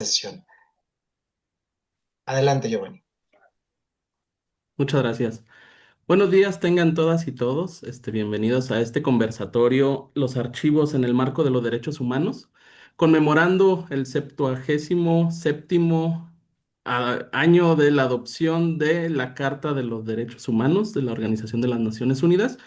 sesión. Adelante, Giovanni. Muchas gracias. Buenos días, tengan todas y todos. Bienvenidos a este conversatorio, Los archivos en el marco de los derechos humanos, conmemorando el 77º año de la adopción de la Carta de los Derechos Humanos de la Organización de las Naciones Unidas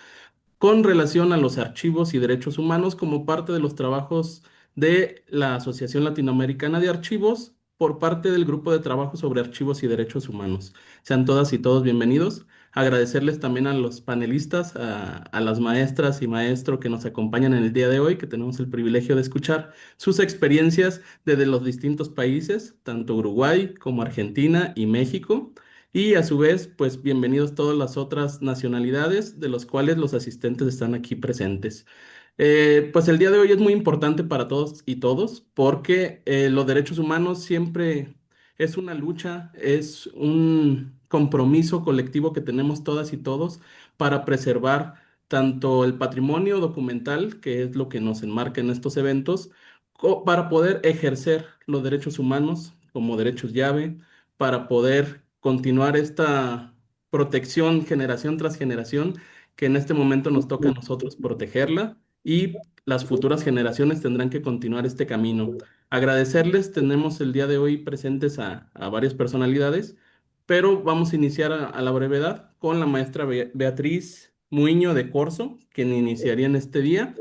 con relación a los archivos y derechos humanos como parte de los trabajos de la Asociación Latinoamericana de Archivos por parte del Grupo de Trabajo sobre Archivos y Derechos Humanos. Sean todas y todos bienvenidos. Agradecerles también a los panelistas, a las maestras y maestros que nos acompañan en el día de hoy, que tenemos el privilegio de escuchar sus experiencias desde los distintos países, tanto Uruguay como Argentina y México. Y a su vez, pues bienvenidos todas las otras nacionalidades de los cuales los asistentes están aquí presentes. Pues el día de hoy es muy importante para todos y todos porque los derechos humanos siempre es una lucha, es un compromiso colectivo que tenemos todas y todos para preservar tanto el patrimonio documental, que es lo que nos enmarca en estos eventos, para poder ejercer los derechos humanos como derechos llave para poder continuar esta protección generación tras generación, que en este momento nos toca a nosotros protegerla y las futuras generaciones tendrán que continuar este camino. Agradecerles, tenemos el día de hoy presentes a varias personalidades, pero vamos a iniciar a la brevedad con la maestra Beatriz Muiño de Corzo, quien iniciaría en este día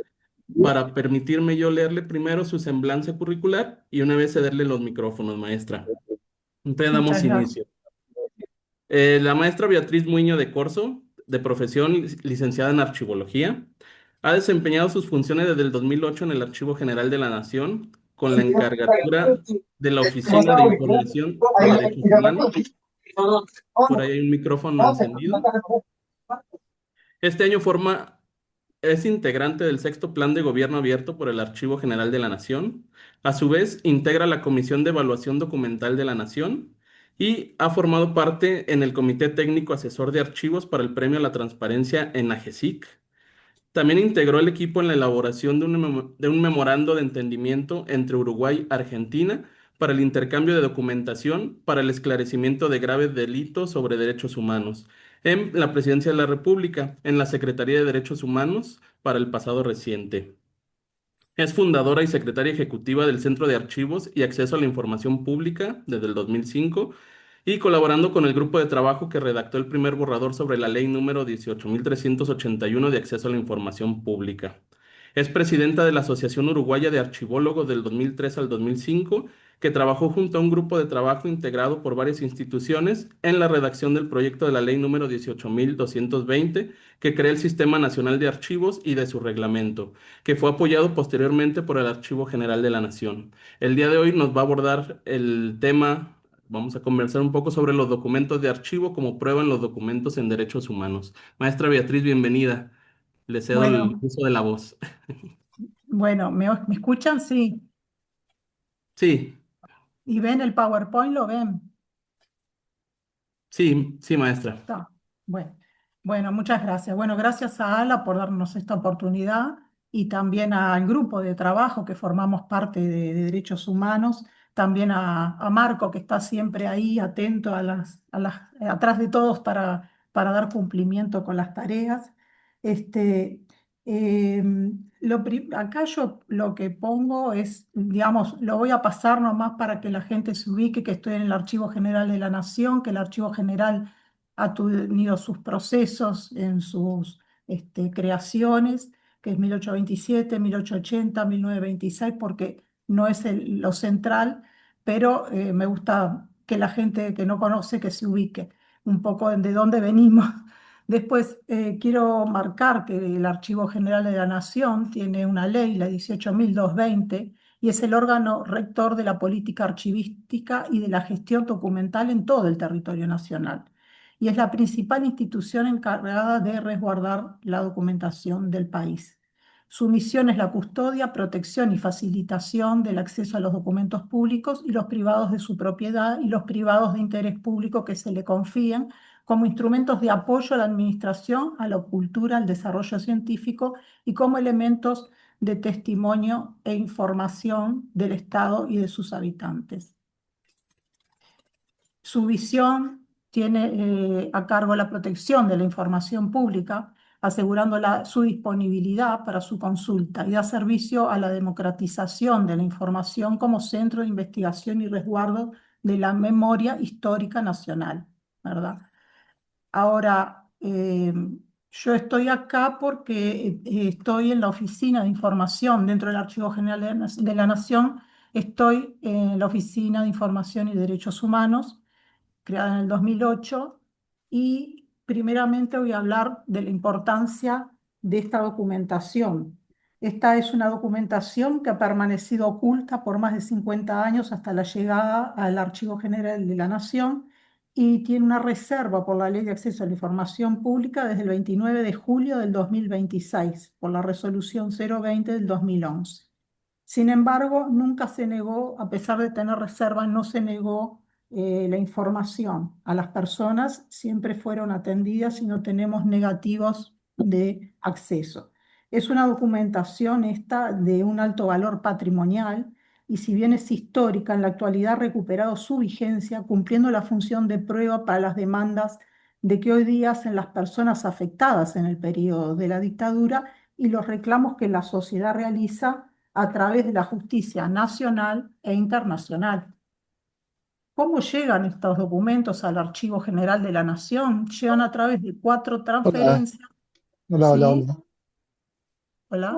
para permitirme yo leerle primero su semblanza curricular y una vez cederle los micrófonos, maestra. Entonces damos Muchas gracias. inicio. La maestra Beatriz Muiño de Corzo, de profesión licenciada en Archivología, ha desempeñado sus funciones desde el 2008 en el Archivo General de la Nación, con la encargatura de la Oficina de Información de Derechos Humanos. Por ahí hay un micrófono encendido. Este año es integrante del sexto Plan de Gobierno abierto por el Archivo General de la Nación. A su vez, integra la Comisión de Evaluación Documental de la Nación y ha formado parte en el Comité Técnico Asesor de Archivos para el Premio a la Transparencia en AGESIC. También integró el equipo en la elaboración de un memorando de entendimiento entre Uruguay y Argentina para el intercambio de documentación para el esclarecimiento de graves delitos sobre derechos humanos en la Presidencia de la República, en la Secretaría de Derechos Humanos para el pasado reciente. Es fundadora y secretaria ejecutiva del Centro de Archivos y Acceso a la Información Pública desde el 2005 y colaborando con el grupo de trabajo que redactó el primer borrador sobre la ley número 18.381 de acceso a la información pública. Es presidenta de la Asociación Uruguaya de Archivólogos del 2003 al 2005, que trabajó junto a un grupo de trabajo integrado por varias instituciones en la redacción del proyecto de la ley número 18.220, que crea el Sistema Nacional de Archivos y de su reglamento, que fue apoyado posteriormente por el Archivo General de la Nación. El día de hoy nos va a abordar el tema. Vamos a conversar un poco sobre los documentos de archivo como prueba en los documentos en derechos humanos. Maestra Beatriz, bienvenida. Le cedo el Bueno, uso de la voz. bueno, ¿me escuchan? Sí. Sí, ¿Y ven el PowerPoint? ¿Lo ven? sí, sí, maestra. Está. Bueno, bueno, muchas gracias. Bueno, gracias a ALA por darnos esta oportunidad y también al grupo de trabajo que formamos parte de Derechos Humanos, también a Marco que está siempre ahí atento atrás de todos para dar cumplimiento con las tareas. Este, acá yo lo que pongo es, digamos, lo voy a pasar nomás para que la gente se ubique que estoy en el Archivo General de la Nación, que el Archivo General ha tenido sus procesos en sus creaciones, que es 1827, 1880, 1926, porque no es lo central, pero me gusta que la gente que no conoce que se ubique un poco de dónde venimos. Después, quiero marcar que el Archivo General de la Nación tiene una ley, la 18.220, y es el órgano rector de la política archivística y de la gestión documental en todo el territorio nacional. Y es la principal institución encargada de resguardar la documentación del país. Su misión es la custodia, protección y facilitación del acceso a los documentos públicos y los privados de su propiedad y los privados de interés público que se le confíen como instrumentos de apoyo a la administración, a la cultura, al desarrollo científico y como elementos de testimonio e información del Estado y de sus habitantes. Su visión tiene a cargo la protección de la información pública, asegurando su disponibilidad para su consulta y da servicio a la democratización de la información como centro de investigación y resguardo de la memoria histórica nacional, ¿verdad? Ahora, yo estoy acá porque estoy en la Oficina de Información dentro del Archivo General de la Nación. Estoy en la Oficina de Información y Derechos Humanos, creada en el 2008, y primeramente voy a hablar de la importancia de esta documentación. Esta es una documentación que ha permanecido oculta por más de 50 años hasta la llegada al Archivo General de la Nación y tiene una reserva por la Ley de Acceso a la Información Pública desde el 29 de julio del 2026, por la Resolución 020 del 2011. Sin embargo, nunca se negó, a pesar de tener reserva, no se negó la información a las personas, siempre fueron atendidas y no tenemos negativos de acceso. Es una documentación esta de un alto valor patrimonial y si bien es histórica, en la actualidad ha recuperado su vigencia, cumpliendo la función de prueba para las demandas de que hoy día hacen las personas afectadas en el periodo de la dictadura y los reclamos que la sociedad realiza a través de la justicia nacional e internacional. ¿Cómo llegan estos documentos al Archivo General de la Nación? Llegan a través de cuatro Hola, transferencias, hola, hola, ¿sí? hola. Hola.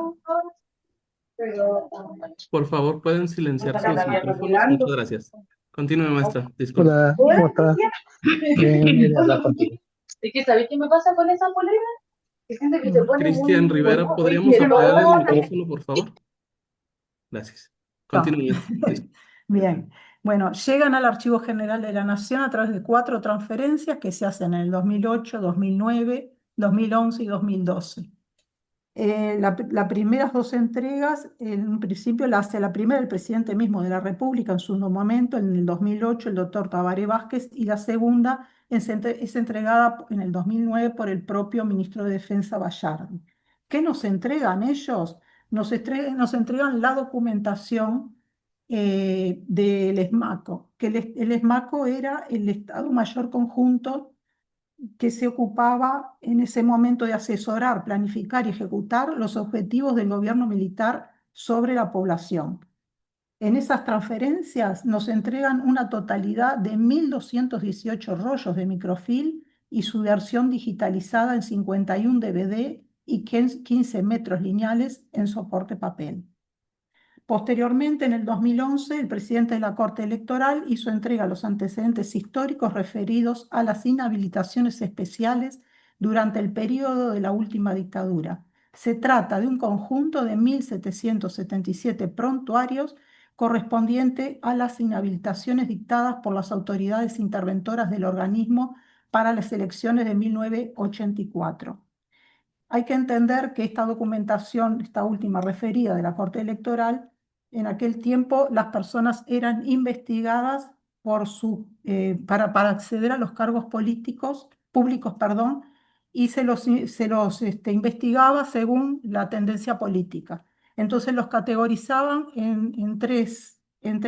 Por favor, ¿pueden silenciar sus micrófonos? Muchas gracias. Continúe, maestra. Disculpe. Hola, ¿cómo estás? Bien, bien hablar contigo. Es que, ¿sabes qué me pasa con esa polera? Que siente que se pone Cristian muy... Rivera, Uy, ¿podríamos quiero... apagar el micrófono, por favor? Gracias. No. Continúe, maestra. Disculpe. Bien, bueno, llegan al Archivo General de la Nación a través de cuatro transferencias que se hacen en el 2008, 2009, 2011 y 2012. Las primeras dos entregas, en un principio la hace la primera el presidente mismo de la República en su momento, en el 2008, el doctor Tabaré Vázquez, y la segunda es entregada en el 2009 por el propio ministro de Defensa Bayardi. ¿Qué nos entregan ellos? Nos entregan la documentación del ESMACO, que el ESMACO era el Estado Mayor Conjunto que se ocupaba en ese momento de asesorar, planificar y ejecutar los objetivos del gobierno militar sobre la población. En esas transferencias nos entregan una totalidad de 1.218 rollos de microfilm y su versión digitalizada en 51 DVD y 15 metros lineales en soporte papel. Posteriormente, en el 2011, el presidente de la Corte Electoral hizo entrega a los antecedentes históricos referidos a las inhabilitaciones especiales durante el periodo de la última dictadura. Se trata de un conjunto de 1.777 prontuarios correspondiente a las inhabilitaciones dictadas por las autoridades interventoras del organismo para las elecciones de 1984. Hay que entender que esta documentación, esta última referida de la Corte Electoral, en aquel tiempo las personas eran investigadas para acceder a los cargos públicos, perdón, y se los investigaba según la tendencia política. Entonces los categorizaban en tres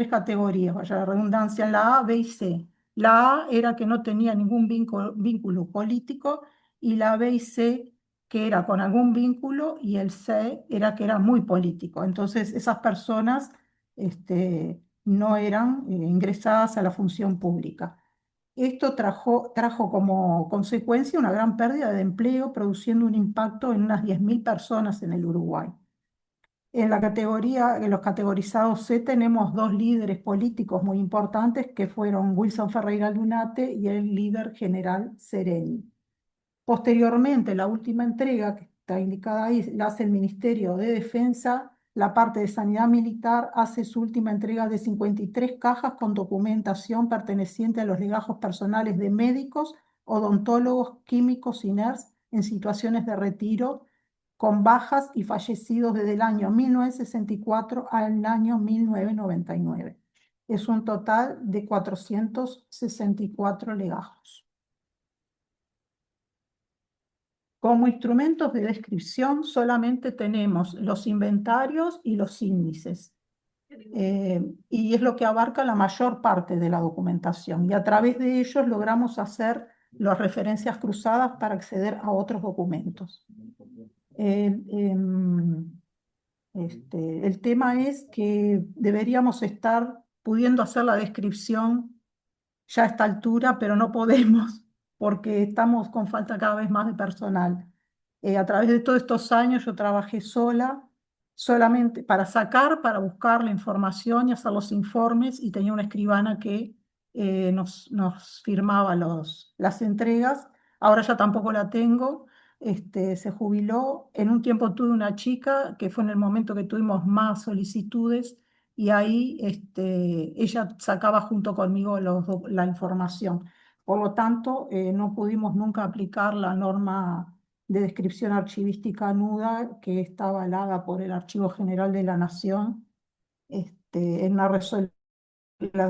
categorías, vaya la redundancia, en la A, B y C. La A era que no tenía ningún vínculo político y la B y C que era con algún vínculo y el C era que era muy político. Entonces esas personas no eran ingresadas a la función pública. Esto trajo como consecuencia una gran pérdida de empleo, produciendo un impacto en unas 10.000 personas en el Uruguay. En la categoría, en los categorizados C tenemos dos líderes políticos muy importantes que fueron Wilson Ferreira Lunate y el líder general Sereni. Posteriormente, la última entrega que está indicada ahí la hace el Ministerio de Defensa. La parte de Sanidad Militar hace su última entrega de 53 cajas con documentación perteneciente a los legajos personales de médicos, odontólogos, químicos y NERS en situaciones de retiro, con bajas y fallecidos desde el año 1964 al año 1999. Es un total de 464 legajos. Como instrumentos de descripción solamente tenemos los inventarios y los índices. y es lo que abarca la mayor parte de la documentación. Y a través de ellos logramos hacer las referencias cruzadas para acceder a otros documentos. El tema es que deberíamos estar pudiendo hacer la descripción ya a esta altura, pero no podemos porque estamos con falta cada vez más de personal. A través de todos estos años yo trabajé sola, solamente para buscar la información y hacer los informes, y tenía una escribana que nos firmaba las entregas. Ahora ya tampoco la tengo. Se jubiló. En un tiempo tuve una chica que fue en el momento que tuvimos más solicitudes, y ahí ella sacaba junto conmigo la información. Por lo tanto, no pudimos nunca aplicar la norma de descripción archivística nuda que está avalada por el Archivo General de la Nación, en la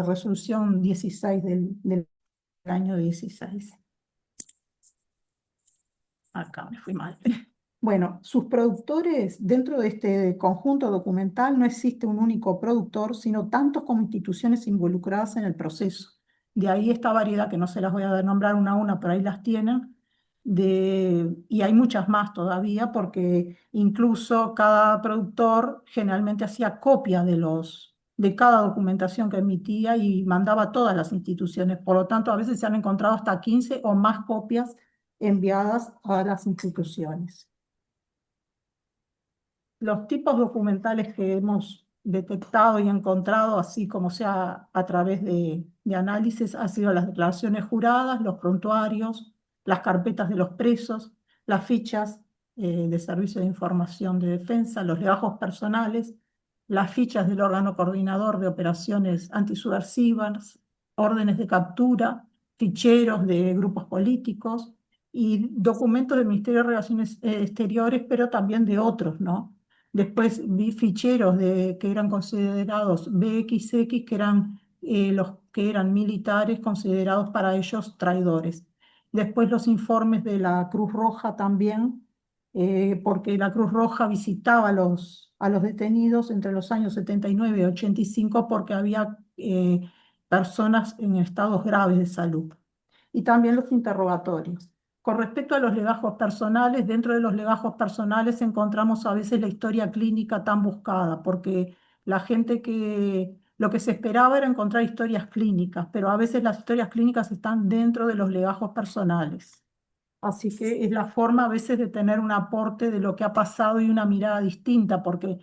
resolución 16 del año 16. Acá me fui mal. Bueno, sus productores, dentro de este conjunto documental no existe un único productor, sino tantos como instituciones involucradas en el proceso. De ahí esta variedad, que no se las voy a nombrar una a una, pero ahí las tienen, y hay muchas más todavía, porque incluso cada productor generalmente hacía copia de cada documentación que emitía y mandaba a todas las instituciones. Por lo tanto, a veces se han encontrado hasta 15 o más copias enviadas a las instituciones. Los tipos documentales que hemos detectado y encontrado, así como sea a través de análisis, han sido las declaraciones juradas, los prontuarios, las carpetas de los presos, las fichas de servicio de información de defensa, los legajos personales, las fichas del órgano coordinador de operaciones antisubversivas, órdenes de captura, ficheros de grupos políticos y documentos del Ministerio de Relaciones Exteriores, pero también de otros, ¿no? Después vi ficheros que eran considerados BXX, que eran los que eran militares considerados para ellos traidores. Después los informes de la Cruz Roja también, porque la Cruz Roja visitaba a los detenidos entre los años 79 y 85 porque había personas en estados graves de salud. Y también los interrogatorios. Con respecto a los legajos personales, dentro de los legajos personales encontramos a veces la historia clínica tan buscada, porque la gente lo que se esperaba era encontrar historias clínicas, pero a veces las historias clínicas están dentro de los legajos personales. Así que es la forma a veces de tener un aporte de lo que ha pasado y una mirada distinta, porque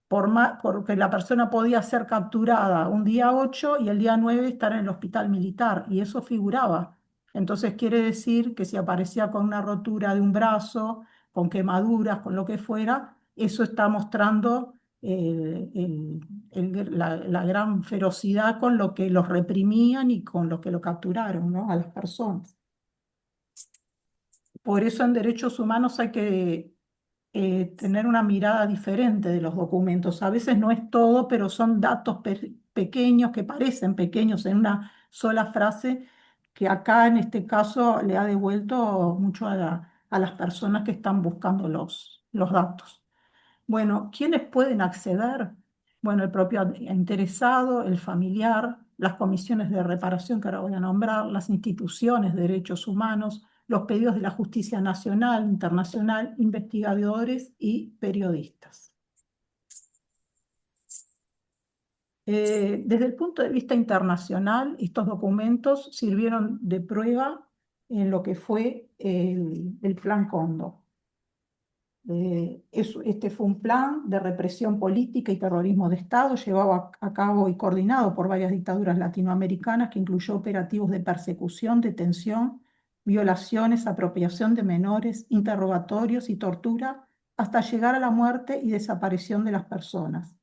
porque la persona podía ser capturada un día 8 y el día 9 estar en el hospital militar, y eso figuraba. Entonces quiere decir que si aparecía con una rotura de un brazo, con quemaduras, con lo que fuera, eso está mostrando la gran ferocidad con lo que los reprimían y con lo que lo capturaron, ¿no? A las personas. Por eso en derechos humanos hay que tener una mirada diferente de los documentos. A veces no es todo, pero son datos pequeños que parecen pequeños en una sola frase, que acá en este caso le ha devuelto mucho a las personas que están buscando los datos. Bueno, ¿quiénes pueden acceder? Bueno, el propio interesado, el familiar, las comisiones de reparación que ahora voy a nombrar, las instituciones de derechos humanos, los pedidos de la justicia nacional, internacional, investigadores y periodistas. Desde el punto de vista internacional, estos documentos sirvieron de prueba en lo que fue el Plan Cóndor. Este fue un plan de represión política y terrorismo de Estado llevado a cabo y coordinado por varias dictaduras latinoamericanas, que incluyó operativos de persecución, detención, violaciones, apropiación de menores, interrogatorios y tortura, hasta llegar a la muerte y desaparición de las personas.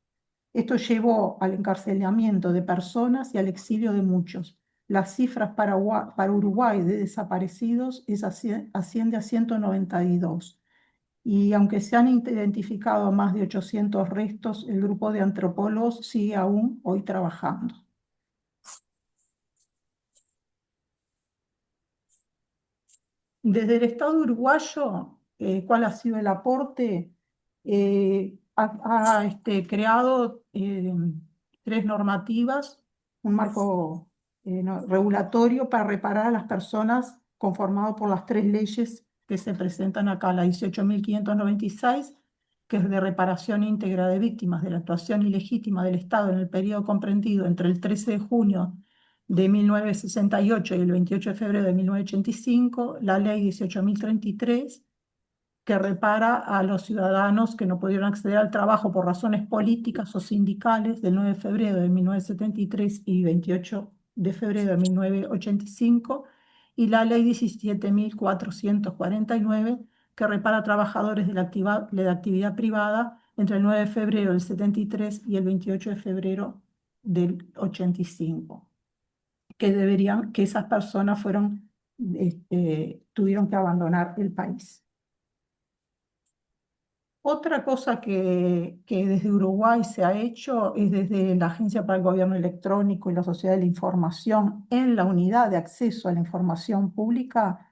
Esto llevó al encarcelamiento de personas y al exilio de muchos. Las cifras para Uruguay de desaparecidos asciende a 192. Y aunque se han identificado más de 800 restos, el grupo de antropólogos sigue aún hoy trabajando. Desde el Estado uruguayo, ¿cuál ha sido el aporte? Ha creado tres normativas, un marco regulatorio para reparar a las personas conformado por las tres leyes que se presentan acá, la 18.596, que es de reparación íntegra de víctimas de la actuación ilegítima del Estado en el periodo comprendido entre el 13 de junio de 1968 y el 28 de febrero de 1985, la ley 18.033, que repara a los ciudadanos que no pudieron acceder al trabajo por razones políticas o sindicales del 9 de febrero de 1973 y 28 de febrero de 1985, y la ley 17.449, que repara a trabajadores de la actividad privada entre el 9 de febrero del 73 y el 28 de febrero del 85, que esas personas tuvieron que abandonar el país. Otra cosa que desde Uruguay se ha hecho es desde la Agencia para el Gobierno Electrónico y la Sociedad de la Información en la Unidad de Acceso a la Información Pública,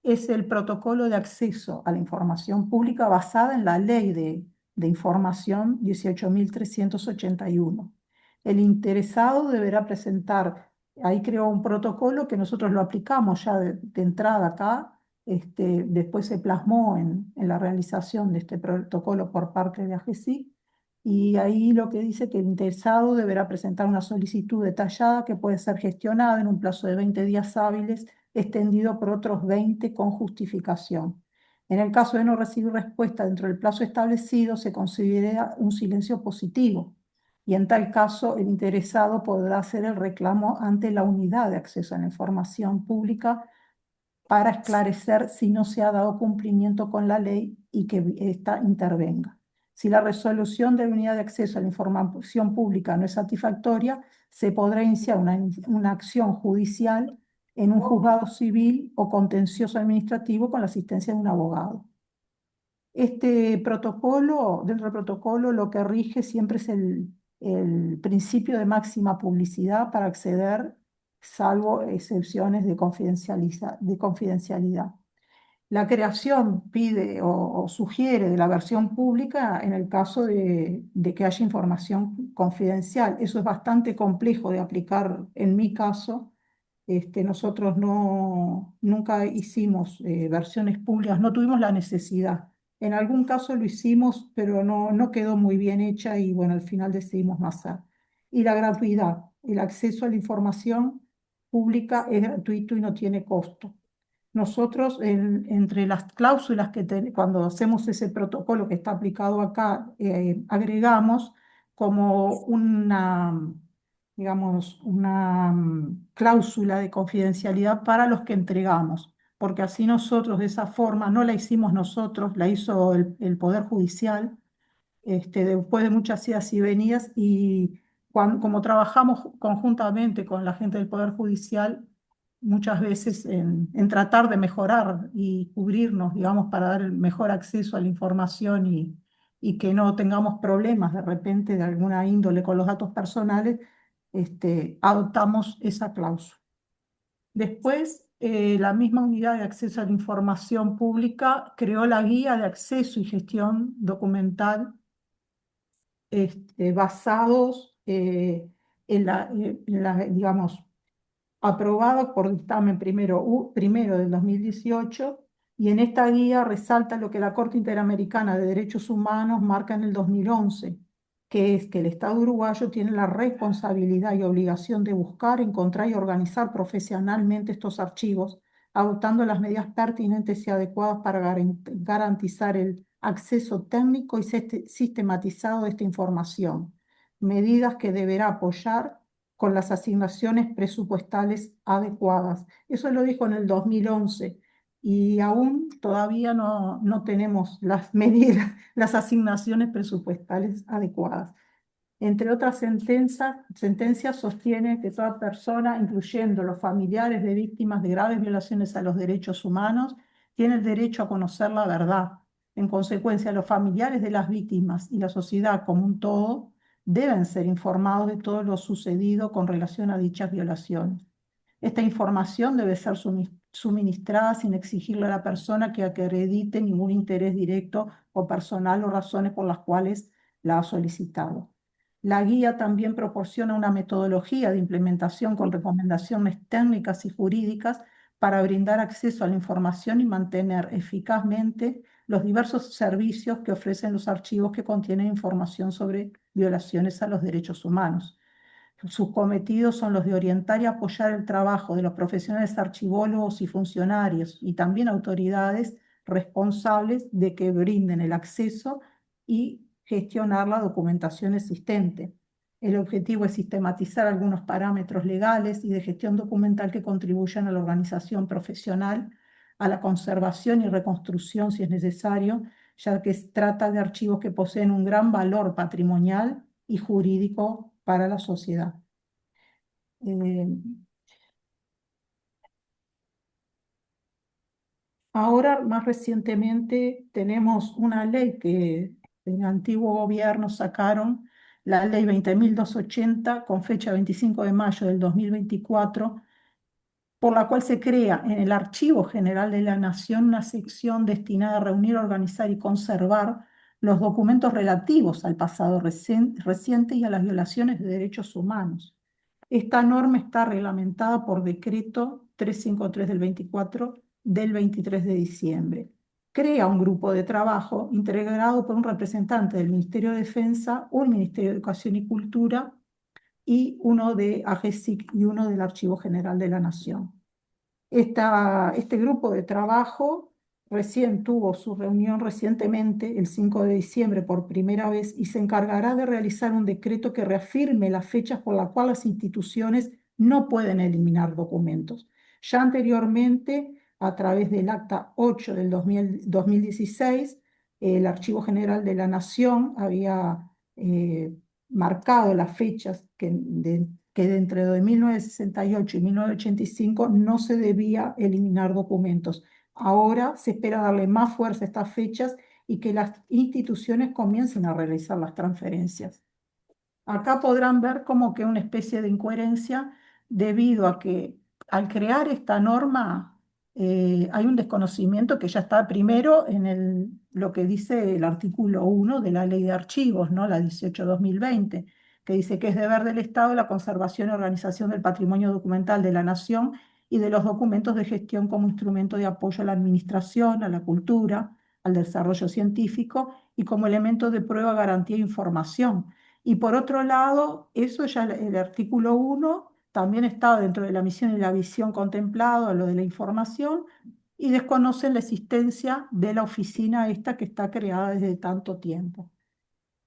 es el protocolo de acceso a la información pública basada en la Ley de Información 18.381. El interesado deberá presentar, ahí creó un protocolo que nosotros lo aplicamos ya de entrada acá. Después se plasmó en la realización de este protocolo por parte de AGESIC, y ahí lo que dice que el interesado deberá presentar una solicitud detallada que puede ser gestionada en un plazo de 20 días hábiles, extendido por otros 20 con justificación. En el caso de no recibir respuesta dentro del plazo establecido, se considera un silencio positivo, y en tal caso el interesado podrá hacer el reclamo ante la Unidad de Acceso a la Información Pública para esclarecer si no se ha dado cumplimiento con la ley y que ésta intervenga. Si la resolución de la Unidad de Acceso a la Información Pública no es satisfactoria, se podrá iniciar una acción judicial en un juzgado civil o contencioso administrativo con la asistencia de un abogado. Este protocolo, dentro del protocolo, lo que rige siempre es el principio de máxima publicidad para acceder, salvo excepciones de confidencialidad. La creación pide o sugiere de la versión pública en el caso de que haya información confidencial. Eso es bastante complejo de aplicar en mi caso. Nosotros nunca hicimos versiones públicas, no tuvimos la necesidad. En algún caso lo hicimos, pero no quedó muy bien hecha, y bueno, al final decidimos no hacer. Y la gratuidad, el acceso a la información pública es gratuito y no tiene costo. Nosotros, entre las cláusulas cuando hacemos ese protocolo que está aplicado acá, agregamos como digamos, una cláusula de confidencialidad para los que entregamos, porque así nosotros, de esa forma, no la hicimos nosotros, la hizo el Poder Judicial, después de muchas idas y venidas, y como trabajamos conjuntamente con la gente del Poder Judicial, muchas veces en tratar de mejorar y cubrirnos, digamos, para dar el mejor acceso a la información y que no tengamos problemas de repente de alguna índole con los datos personales, adoptamos esa cláusula. Después, la misma Unidad de Acceso a la Información Pública creó la Guía de Acceso y Gestión Documental, basados digamos, aprobada por dictamen primero del 2018, y en esta guía resalta lo que la Corte Interamericana de Derechos Humanos marca en el 2011, que es que el Estado uruguayo tiene la responsabilidad y obligación de buscar, encontrar y organizar profesionalmente estos archivos, adoptando las medidas pertinentes y adecuadas para garantizar el acceso técnico y sistematizado de esta información, medidas que deberá apoyar con las asignaciones presupuestales adecuadas. Eso lo dijo en el 2011, y aún todavía no tenemos las medidas, las asignaciones presupuestales adecuadas. Entre otras sentencias sostiene que toda persona, incluyendo los familiares de víctimas de graves violaciones a los derechos humanos, tiene el derecho a conocer la verdad. En consecuencia, los familiares de las víctimas y la sociedad como un todo deben ser informados de todo lo sucedido con relación a dichas violaciones. Esta información debe ser suministrada sin exigirle a la persona que acredite ningún interés directo o personal o razones por las cuales la ha solicitado. La guía también proporciona una metodología de implementación con recomendaciones técnicas y jurídicas para brindar acceso a la información y mantener eficazmente los diversos servicios que ofrecen los archivos que contienen información sobre violaciones a los derechos humanos. Sus cometidos son los de orientar y apoyar el trabajo de los profesionales archivólogos y funcionarios y también autoridades responsables de que brinden el acceso y gestionar la documentación existente. El objetivo es sistematizar algunos parámetros legales y de gestión documental que contribuyan a la organización profesional, a la conservación y reconstrucción si es necesario, ya que se trata de archivos que poseen un gran valor patrimonial y jurídico para la sociedad. Eh, Ahora, más recientemente, tenemos una ley que en el antiguo gobierno sacaron, la ley 20.280, con fecha 25 de mayo del 2024, por la cual se crea en el Archivo General de la Nación una sección destinada a reunir, organizar y conservar los documentos relativos al pasado reciente y a las violaciones de derechos humanos. Esta norma está reglamentada por decreto 353 del 24 del 23 de diciembre. Crea un grupo de trabajo integrado por un representante del Ministerio de Defensa, un Ministerio de Educación y Cultura y uno de AGESIC y uno del Archivo General de la Nación. Este grupo de trabajo recién tuvo su reunión recientemente, el 5 de diciembre, por primera vez, y se encargará de realizar un decreto que reafirme las fechas por las cuales las instituciones no pueden eliminar documentos. Ya anteriormente, a través del Acta 8 del 2016, el Archivo General de la Nación había marcado las fechas que entre 1968 y 1985 no se debía eliminar documentos. Ahora se espera darle más fuerza a estas fechas y que las instituciones comiencen a realizar las transferencias. Acá podrán ver como que una especie de incoherencia debido a que al crear esta norma hay un desconocimiento que ya está primero en lo que dice el artículo 1 de la Ley de Archivos, ¿no? La 18/2020, que dice que es deber del Estado la conservación y organización del patrimonio documental de la nación y de los documentos de gestión como instrumento de apoyo a la administración, a la cultura, al desarrollo científico y como elemento de prueba, garantía e información. Y por otro lado, eso ya el artículo 1 también está dentro de la misión y la visión contemplado, lo de la información, y desconocen la existencia de la oficina esta que está creada desde tanto tiempo.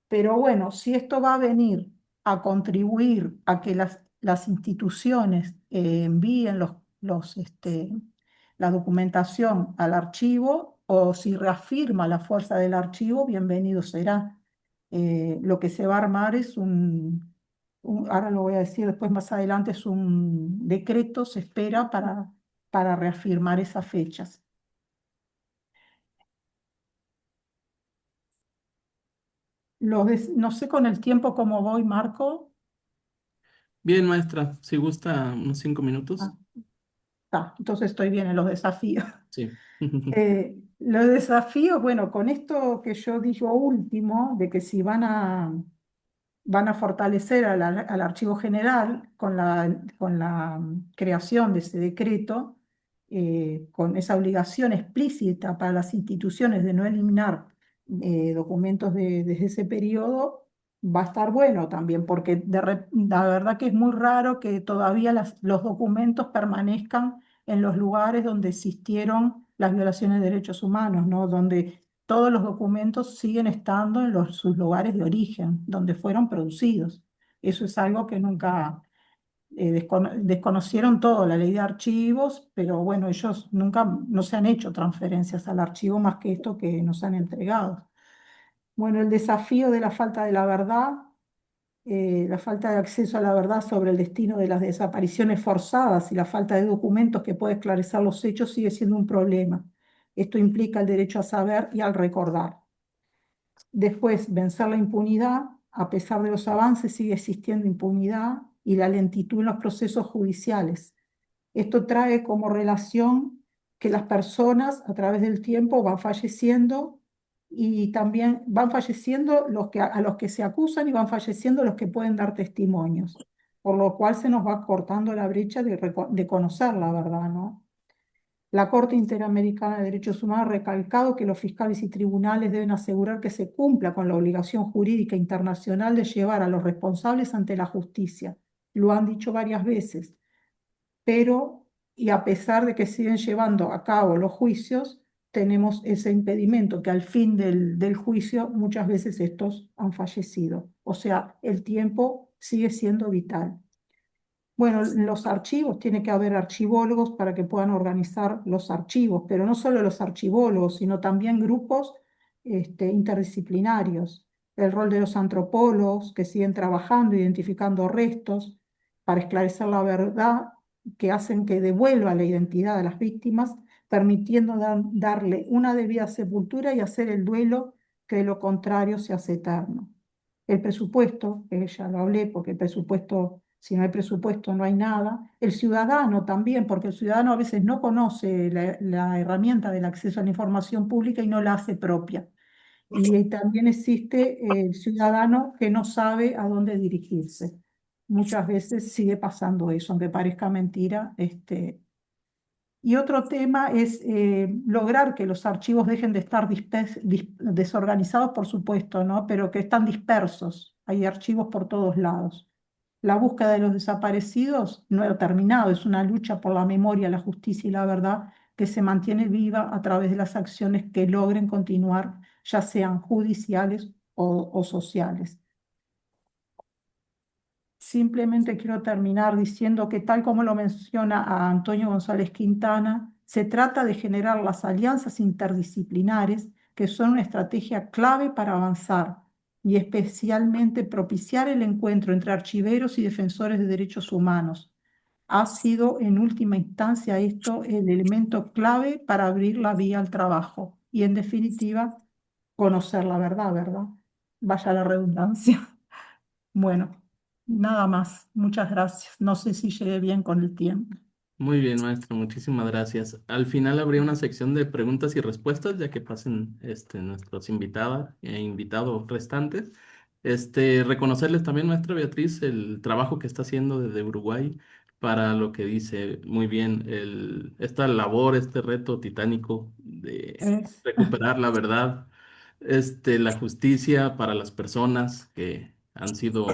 Pero bueno, si esto va a venir a contribuir a que las instituciones envíen la documentación al archivo, o si reafirma la fuerza del archivo, bienvenido será. Lo que se va a armar es ahora lo voy a decir después más adelante, es un decreto, se espera para reafirmar esas fechas. No sé con el tiempo cómo voy, Marco. Bien, maestra, si gusta unos 5 minutos. Entonces estoy bien en los desafíos. Sí. Los desafíos, bueno, con esto que yo digo último, de que si van a fortalecer al Archivo General con la creación de ese decreto, con esa obligación explícita para las instituciones de no eliminar documentos desde ese periodo, va a estar bueno también, porque la verdad que es muy raro que todavía los documentos permanezcan en los lugares donde existieron las violaciones de derechos humanos, ¿no? Donde todos los documentos siguen estando en sus lugares de origen, donde fueron producidos. Eso es algo que nunca desconocieron todo, la ley de archivos, pero bueno, ellos nunca no se han hecho transferencias al archivo más que esto que nos han entregado. Bueno, el desafío de la falta de la verdad, la falta de acceso a la verdad sobre el destino de las desapariciones forzadas y la falta de documentos que pueda esclarecer los hechos sigue siendo un problema. Esto implica el derecho a saber y al recordar. Después, vencer la impunidad. A pesar de los avances, sigue existiendo impunidad y la lentitud en los procesos judiciales. Esto trae como relación que las personas a través del tiempo van falleciendo y también van falleciendo a los que se acusan y van falleciendo los que pueden dar testimonios, por lo cual se nos va cortando la brecha de conocer la verdad, ¿no? La Corte Interamericana de Derechos Humanos ha recalcado que los fiscales y tribunales deben asegurar que se cumpla con la obligación jurídica internacional de llevar a los responsables ante la justicia. Lo han dicho varias veces, pero, y a pesar de que siguen llevando a cabo los juicios, tenemos ese impedimento que al fin del juicio muchas veces estos han fallecido. O sea, el tiempo sigue siendo vital. Bueno, los archivos, tiene que haber archivólogos para que puedan organizar los archivos, pero no solo los archivólogos, sino también grupos interdisciplinarios. El rol de los antropólogos que siguen trabajando, identificando restos para esclarecer la verdad, que hacen que devuelva la identidad de las víctimas, permitiendo darle una debida sepultura y hacer el duelo, que de lo contrario se hace eterno. El presupuesto, que ya lo hablé, porque el presupuesto, si no hay presupuesto no hay nada. El ciudadano también, porque el ciudadano a veces no conoce la herramienta del acceso a la información pública y no la hace propia. Y también existe el ciudadano que no sabe a dónde dirigirse. Muchas veces sigue pasando eso, aunque parezca mentira. Y otro tema es lograr que los archivos dejen de estar desorganizados, por supuesto, ¿no? Pero que están dispersos. Hay archivos por todos lados. La búsqueda de los desaparecidos no ha terminado, es una lucha por la memoria, la justicia y la verdad que se mantiene viva a través de las acciones que logren continuar, ya sean judiciales o sociales. Simplemente quiero terminar diciendo que, tal como lo menciona a Antonio González Quintana, se trata de generar las alianzas interdisciplinares que son una estrategia clave para avanzar y especialmente propiciar el encuentro entre archiveros y defensores de derechos humanos. Ha sido en última instancia esto el elemento clave para abrir la vía al trabajo y, en definitiva, conocer la verdad, ¿verdad? Vaya la redundancia. Bueno, nada más. Muchas gracias. No sé si llegué bien con el tiempo. Muy bien, maestra, muchísimas gracias. Al final habría una sección de preguntas y respuestas, ya que pasen nuestros invitadas e invitados restantes. Reconocerles también, maestra Beatriz, el trabajo que está haciendo desde Uruguay para lo que dice muy bien esta labor, este reto titánico de Es, recuperar la verdad, la justicia para las personas que han sido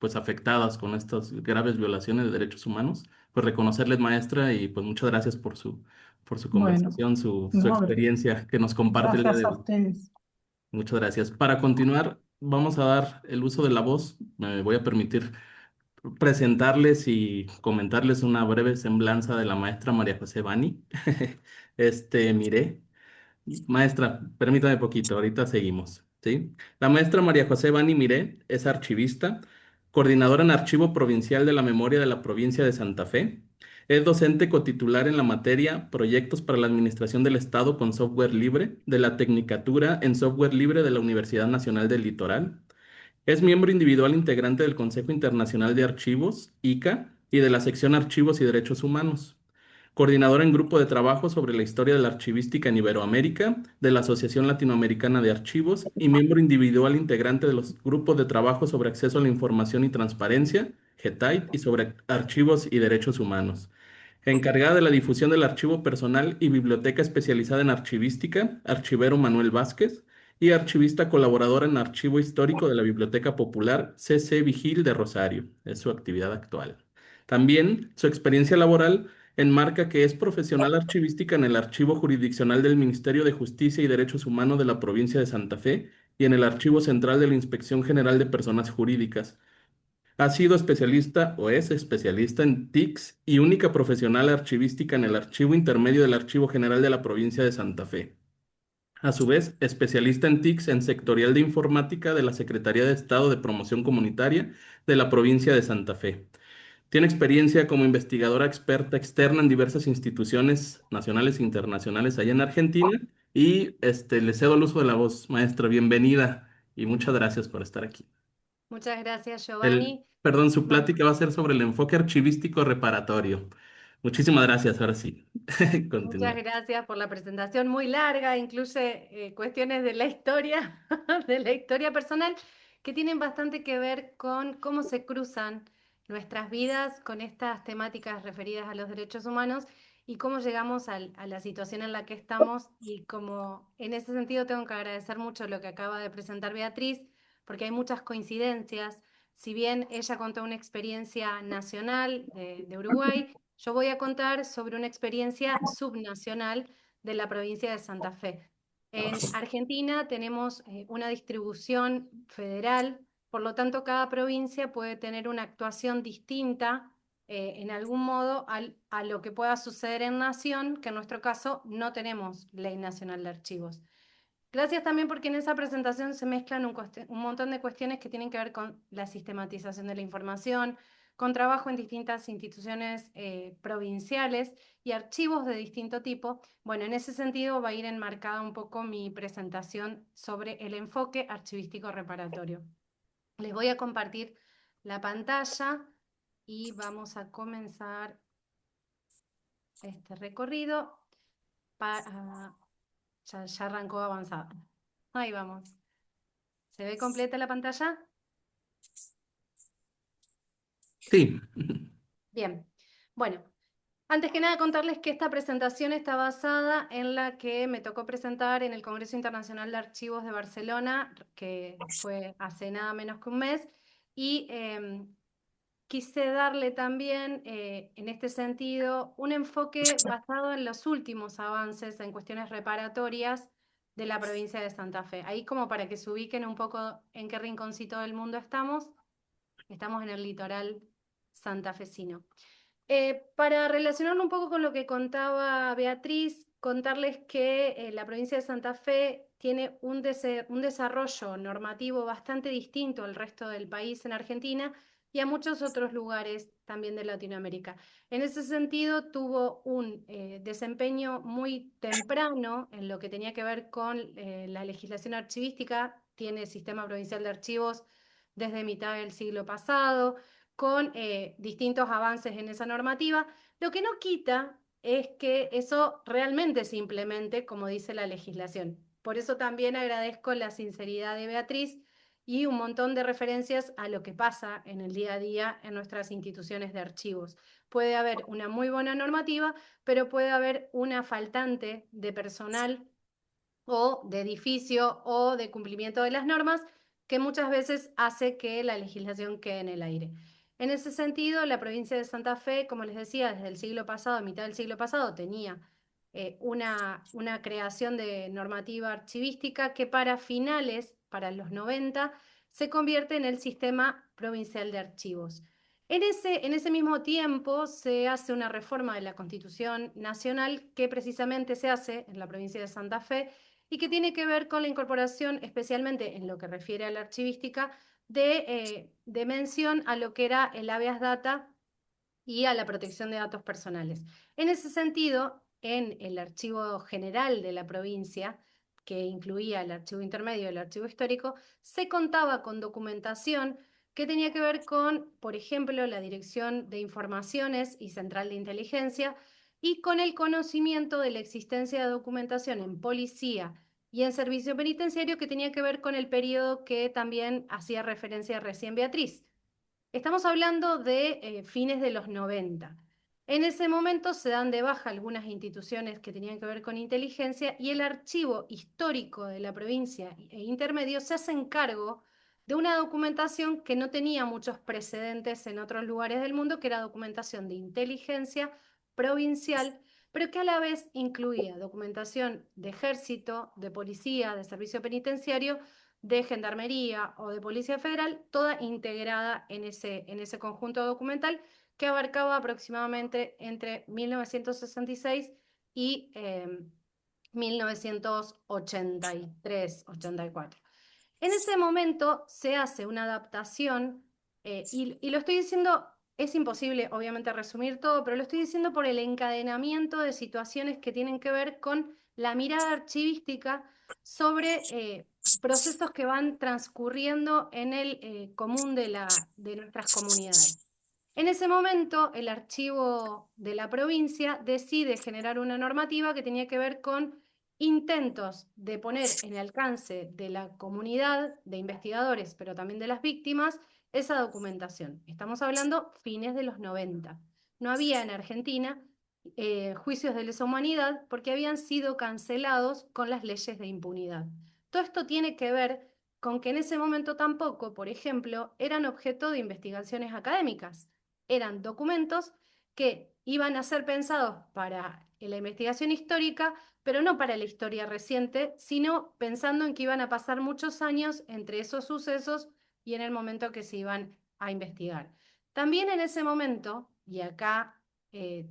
pues afectadas con estas graves violaciones de derechos humanos. Pues reconocerles, maestra, y pues muchas gracias por su bueno, conversación, su no, experiencia que nos comparte el día gracias de a hoy. ustedes. Muchas gracias. Para continuar, vamos a dar el uso de la voz. Me voy a permitir presentarles y comentarles una breve semblanza de la maestra María José Bani. Miré. Maestra, permítame poquito, ahorita seguimos, ¿sí? La maestra María José Bani Miré es archivista, coordinadora en Archivo Provincial de la Memoria de la Provincia de Santa Fe. Es docente cotitular en la materia Proyectos para la Administración del Estado con Software Libre de la Tecnicatura en Software Libre de la Universidad Nacional del Litoral. Es miembro individual integrante del Consejo Internacional de Archivos, ICA, y de la sección Archivos y Derechos Humanos. Coordinadora en grupo de trabajo sobre la historia de la archivística en Iberoamérica, de la Asociación Latinoamericana de Archivos, y miembro individual integrante de los grupos de trabajo sobre acceso a la información y transparencia, GETAI, y sobre archivos y derechos humanos. Encargada de la difusión del archivo personal y biblioteca especializada en archivística, archivero Manuel Vázquez, y archivista colaboradora en Archivo Histórico de la Biblioteca Popular CC Vigil de Rosario. Es su actividad actual. También su experiencia laboral enmarca que es profesional archivística en el Archivo Jurisdiccional del Ministerio de Justicia y Derechos Humanos de la provincia de Santa Fe y en el Archivo Central de la Inspección General de Personas Jurídicas. Ha sido especialista o es especialista en TICS y única profesional archivística en el Archivo Intermedio del Archivo General de la provincia de Santa Fe. A su vez, especialista en TICS en Sectorial de Informática de la Secretaría de Estado de Promoción Comunitaria de la provincia de Santa Fe. Tiene experiencia como investigadora experta externa en diversas instituciones nacionales e internacionales allá en Argentina y le cedo el uso de la voz, maestra. Bienvenida y muchas gracias por estar aquí. Muchas gracias, Giovanni. Perdón, su Bueno, plática va a ser sobre el enfoque archivístico reparatorio. Muchísimas gracias, ahora sí. Muchas Continúa. gracias por la presentación, muy larga, incluye cuestiones de la historia, de la historia personal, que tienen bastante que ver con cómo se cruzan nuestras vidas con estas temáticas referidas a los derechos humanos y cómo llegamos a la situación en la que estamos. Y como en ese sentido tengo que agradecer mucho lo que acaba de presentar Beatriz, porque hay muchas coincidencias. Si bien ella contó una experiencia nacional de Uruguay, yo voy a contar sobre una experiencia subnacional de la provincia de Santa Fe. En Argentina tenemos una distribución federal, por lo tanto cada provincia puede tener una actuación distinta en algún modo a lo que pueda suceder en nación, que en nuestro caso no tenemos ley nacional de archivos. Gracias también porque en esa presentación se mezclan un montón de cuestiones que tienen que ver con la sistematización de la información, con trabajo en distintas instituciones provinciales y archivos de distinto tipo. Bueno, en ese sentido va a ir enmarcada un poco mi presentación sobre el enfoque archivístico reparatorio. Les voy a compartir la pantalla y vamos a comenzar este recorrido para... Ya arrancó avanzado. Ahí vamos. ¿Se ve completa la pantalla? Sí. Bien. Bueno, antes que nada contarles que esta presentación está basada en la que me tocó presentar en el Congreso Internacional de Archivos de Barcelona, que fue hace nada menos que un mes, y quise darle también, en este sentido, un enfoque basado en los últimos avances en cuestiones reparatorias de la provincia de Santa Fe. Ahí como para que se ubiquen un poco en qué rinconcito del mundo estamos. Estamos en el litoral santafesino. Para relacionarlo un poco con lo que contaba Beatriz, contarles que la provincia de Santa Fe tiene un desarrollo normativo bastante distinto al resto del país en Argentina y a muchos otros lugares también de Latinoamérica. En ese sentido, tuvo un desempeño muy temprano en lo que tenía que ver con la legislación archivística. Tiene sistema provincial de archivos desde mitad del siglo pasado, con distintos avances en esa normativa. Lo que no quita es que eso realmente se implemente como dice la legislación. Por eso también agradezco la sinceridad de Beatriz y un montón de referencias a lo que pasa en el día a día en nuestras instituciones de archivos. Puede haber una muy buena normativa, pero puede haber una faltante de personal o de edificio o de cumplimiento de las normas que muchas veces hace que la legislación quede en el aire. En ese sentido, la provincia de Santa Fe, como les decía, desde el siglo pasado, mitad del siglo pasado, tenía una creación de normativa archivística que para finales, para los 90, se convierte en el sistema provincial de archivos. En ese mismo tiempo se hace una reforma de la Constitución Nacional que precisamente se hace en la provincia de Santa Fe y que tiene que ver con la incorporación, especialmente en lo que refiere a la archivística, de mención a lo que era el habeas data y a la protección de datos personales. En ese sentido, en el archivo general de la provincia, que incluía el archivo intermedio y el archivo histórico, se contaba con documentación que tenía que ver con, por ejemplo, la Dirección de Informaciones y Central de Inteligencia, y con el conocimiento de la existencia de documentación en policía y en servicio penitenciario que tenía que ver con el periodo que también hacía referencia recién Beatriz. Estamos hablando de fines de los 90. En ese momento se dan de baja algunas instituciones que tenían que ver con inteligencia y el archivo histórico de la provincia e intermedio se hacen cargo de una documentación que no tenía muchos precedentes en otros lugares del mundo, que era documentación de inteligencia provincial, pero que a la vez incluía documentación de ejército, de policía, de servicio penitenciario, de Gendarmería o de Policía Federal, toda integrada en ese conjunto documental que abarcaba aproximadamente entre 1966 y 1983-84. En ese momento se hace una adaptación, y lo estoy diciendo, es imposible obviamente resumir todo, pero lo estoy diciendo por el encadenamiento de situaciones que tienen que ver con la mirada archivística sobre procesos que van transcurriendo en el común de nuestras comunidades. En ese momento, el archivo de la provincia decide generar una normativa que tenía que ver con intentos de poner en el alcance de la comunidad de investigadores, pero también de las víctimas, esa documentación. Estamos hablando fines de los 90. No había en Argentina juicios de lesa humanidad porque habían sido cancelados con las leyes de impunidad. Todo esto tiene que ver con que en ese momento tampoco, por ejemplo, eran objeto de investigaciones académicas. Eran documentos que iban a ser pensados para la investigación histórica, pero no para la historia reciente, sino pensando en que iban a pasar muchos años entre esos sucesos y en el momento que se iban a investigar. También en ese momento, y acá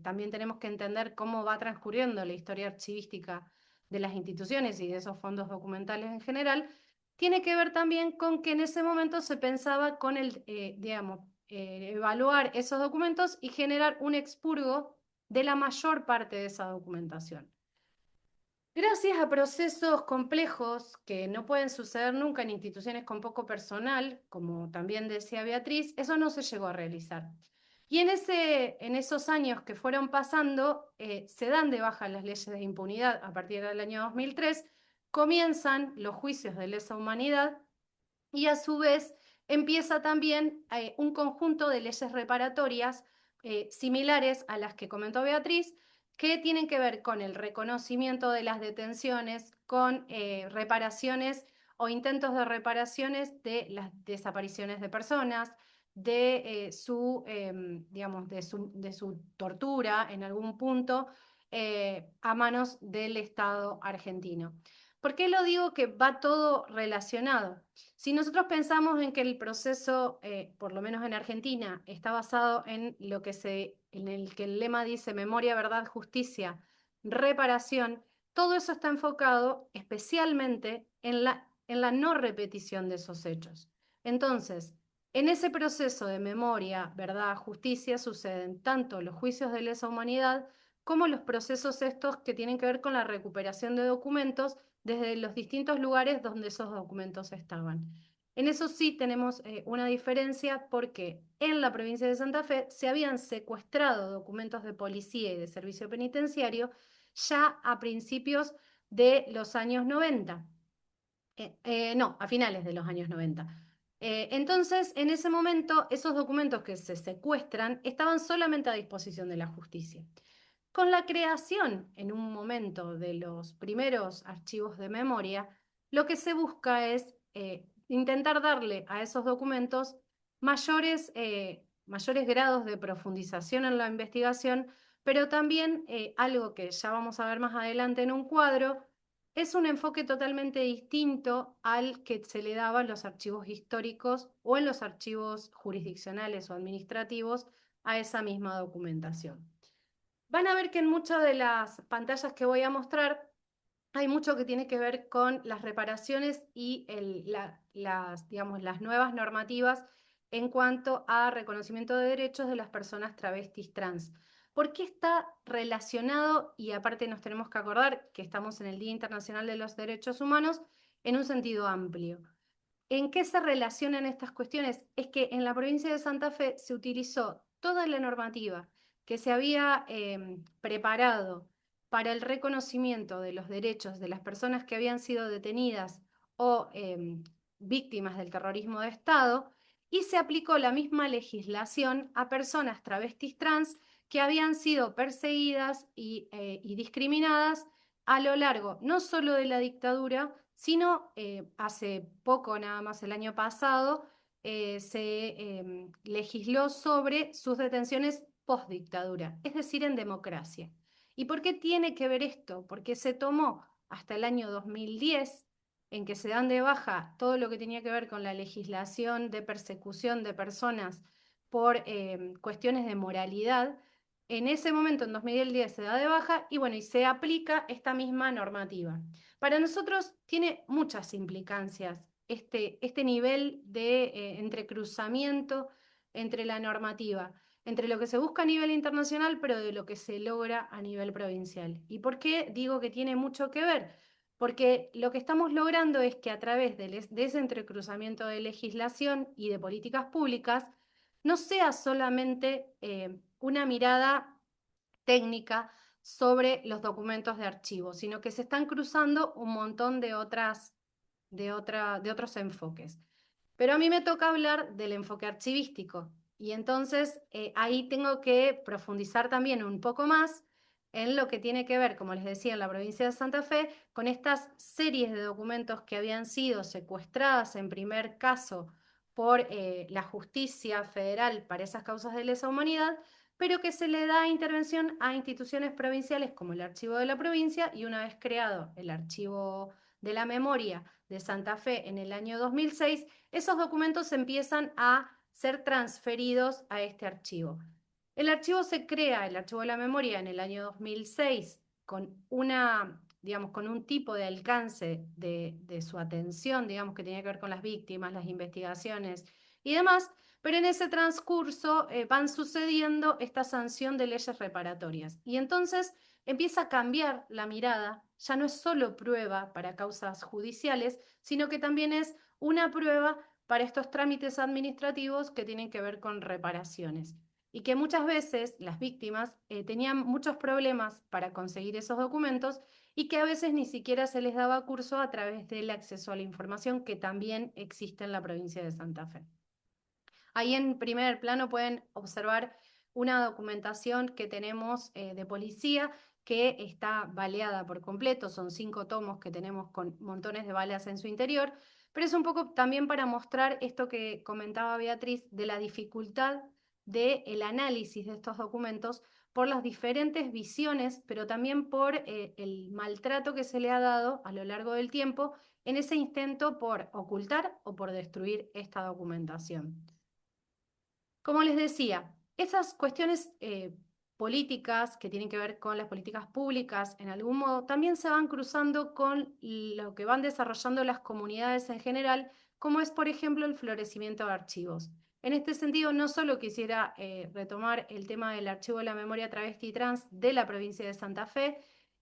también tenemos que entender cómo va transcurriendo la historia archivística de las instituciones y de esos fondos documentales en general, tiene que ver también con que en ese momento se pensaba con evaluar esos documentos y generar un expurgo de la mayor parte de esa documentación. Gracias a procesos complejos que no pueden suceder nunca en instituciones con poco personal, como también decía Beatriz, eso no se llegó a realizar. Y en esos años que fueron pasando, se dan de baja las leyes de impunidad a partir del año 2003, comienzan los juicios de lesa humanidad y a su vez empieza también un conjunto de leyes reparatorias similares a las que comentó Beatriz, que tienen que ver con el reconocimiento de las detenciones, con reparaciones o intentos de reparaciones de las desapariciones de personas, de su tortura en algún punto a manos del Estado argentino. ¿Por qué lo digo que va todo relacionado? Si nosotros pensamos en que el proceso, por lo menos en Argentina, está basado en en el que el lema dice memoria, verdad, justicia, reparación, todo eso está enfocado especialmente en la no repetición de esos hechos. Entonces, en ese proceso de memoria, verdad, justicia, suceden tanto los juicios de lesa humanidad como los procesos estos que tienen que ver con la recuperación de documentos desde los distintos lugares donde esos documentos estaban. En eso sí tenemos una diferencia porque en la provincia de Santa Fe se habían secuestrado documentos de policía y de servicio penitenciario ya a principios de los años 90. No, a finales de los años 90. Entonces, en ese momento, esos documentos que se secuestran estaban solamente a disposición de la justicia. Con la creación, en un momento, de los primeros archivos de memoria, lo que se busca es intentar darle a esos documentos mayores grados de profundización en la investigación, pero también algo que ya vamos a ver más adelante en un cuadro, es un enfoque totalmente distinto al que se le daba en los archivos históricos o en los archivos jurisdiccionales o administrativos a esa misma documentación. Van a ver que en muchas de las pantallas que voy a mostrar hay mucho que tiene que ver con las reparaciones y las nuevas normativas en cuanto a reconocimiento de derechos de las personas travestis trans. ¿Por qué está relacionado? Y aparte nos tenemos que acordar que estamos en el Día Internacional de los Derechos Humanos en un sentido amplio. ¿En qué se relacionan estas cuestiones? Es que en la provincia de Santa Fe se utilizó toda la normativa que se había preparado para el reconocimiento de los derechos de las personas que habían sido detenidas o víctimas del terrorismo de Estado, y se aplicó la misma legislación a personas travestis trans que habían sido perseguidas y discriminadas a lo largo no solo de la dictadura, sino hace poco, nada más el año pasado, se legisló sobre sus detenciones post-dictadura, es decir, en democracia. ¿Y por qué tiene que ver esto? Porque se tomó hasta el año 2010, en que se dan de baja todo lo que tenía que ver con la legislación de persecución de personas por cuestiones de moralidad. En ese momento, en 2010, se da de baja y bueno, y se aplica esta misma normativa. Para nosotros tiene muchas implicancias este nivel de entrecruzamiento entre la normativa, entre lo que se busca a nivel internacional, pero de lo que se logra a nivel provincial. ¿Y por qué digo que tiene mucho que ver? Porque lo que estamos logrando es que a través de ese entrecruzamiento de legislación y de políticas públicas, no sea solamente una mirada técnica sobre los documentos de archivo, sino que se están cruzando un montón de otros enfoques. Pero a mí me toca hablar del enfoque archivístico y entonces ahí tengo que profundizar también un poco más en lo que tiene que ver, como les decía, en la provincia de Santa Fe, con estas series de documentos que habían sido secuestradas en primer caso por la justicia federal para esas causas de lesa humanidad, pero que se le da intervención a instituciones provinciales como el Archivo de la Provincia, y una vez creado el Archivo de la Memoria de Santa Fe en el año 2006, esos documentos empiezan a ser transferidos a este archivo. El archivo se crea, el Archivo de la Memoria, en el año 2006, con con un tipo de alcance de su atención, digamos, que tenía que ver con las víctimas, las investigaciones y demás, pero en ese transcurso van sucediendo esta sanción de leyes reparatorias. Y entonces empieza a cambiar la mirada, ya no es solo prueba para causas judiciales, sino que también es una prueba para estos trámites administrativos que tienen que ver con reparaciones. Y que muchas veces las víctimas tenían muchos problemas para conseguir esos documentos y que a veces ni siquiera se les daba curso a través del acceso a la información que también existe en la provincia de Santa Fe. Ahí en primer plano pueden observar una documentación que tenemos de policía que está baleada por completo, son 5 tomos que tenemos con montones de balas en su interior, pero es un poco también para mostrar esto que comentaba Beatriz de la dificultad del análisis de estos documentos por las diferentes visiones, pero también por el maltrato que se le ha dado a lo largo del tiempo en ese intento por ocultar o por destruir esta documentación. Como les decía, esas cuestiones políticas que tienen que ver con las políticas públicas, en algún modo, también se van cruzando con lo que van desarrollando las comunidades en general, como es, por ejemplo, el florecimiento de archivos. En este sentido, no solo quisiera retomar el tema del Archivo de la Memoria Travesti y Trans de la provincia de Santa Fe,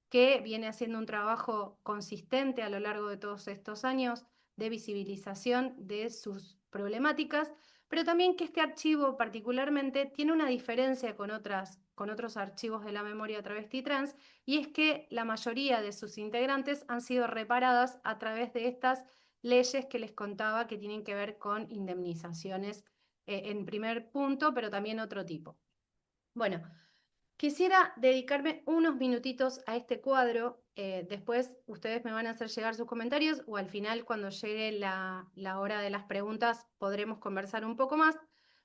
que viene haciendo un trabajo consistente a lo largo de todos estos años de visibilización de sus problemáticas, pero también que este archivo particularmente tiene una diferencia con otros archivos de la memoria travesti trans, y es que la mayoría de sus integrantes han sido reparadas a través de estas leyes que les contaba que tienen que ver con indemnizaciones en primer punto, pero también otro tipo. Bueno, quisiera dedicarme unos minutitos a este cuadro, después ustedes me van a hacer llegar sus comentarios o al final cuando llegue la hora de las preguntas podremos conversar un poco más,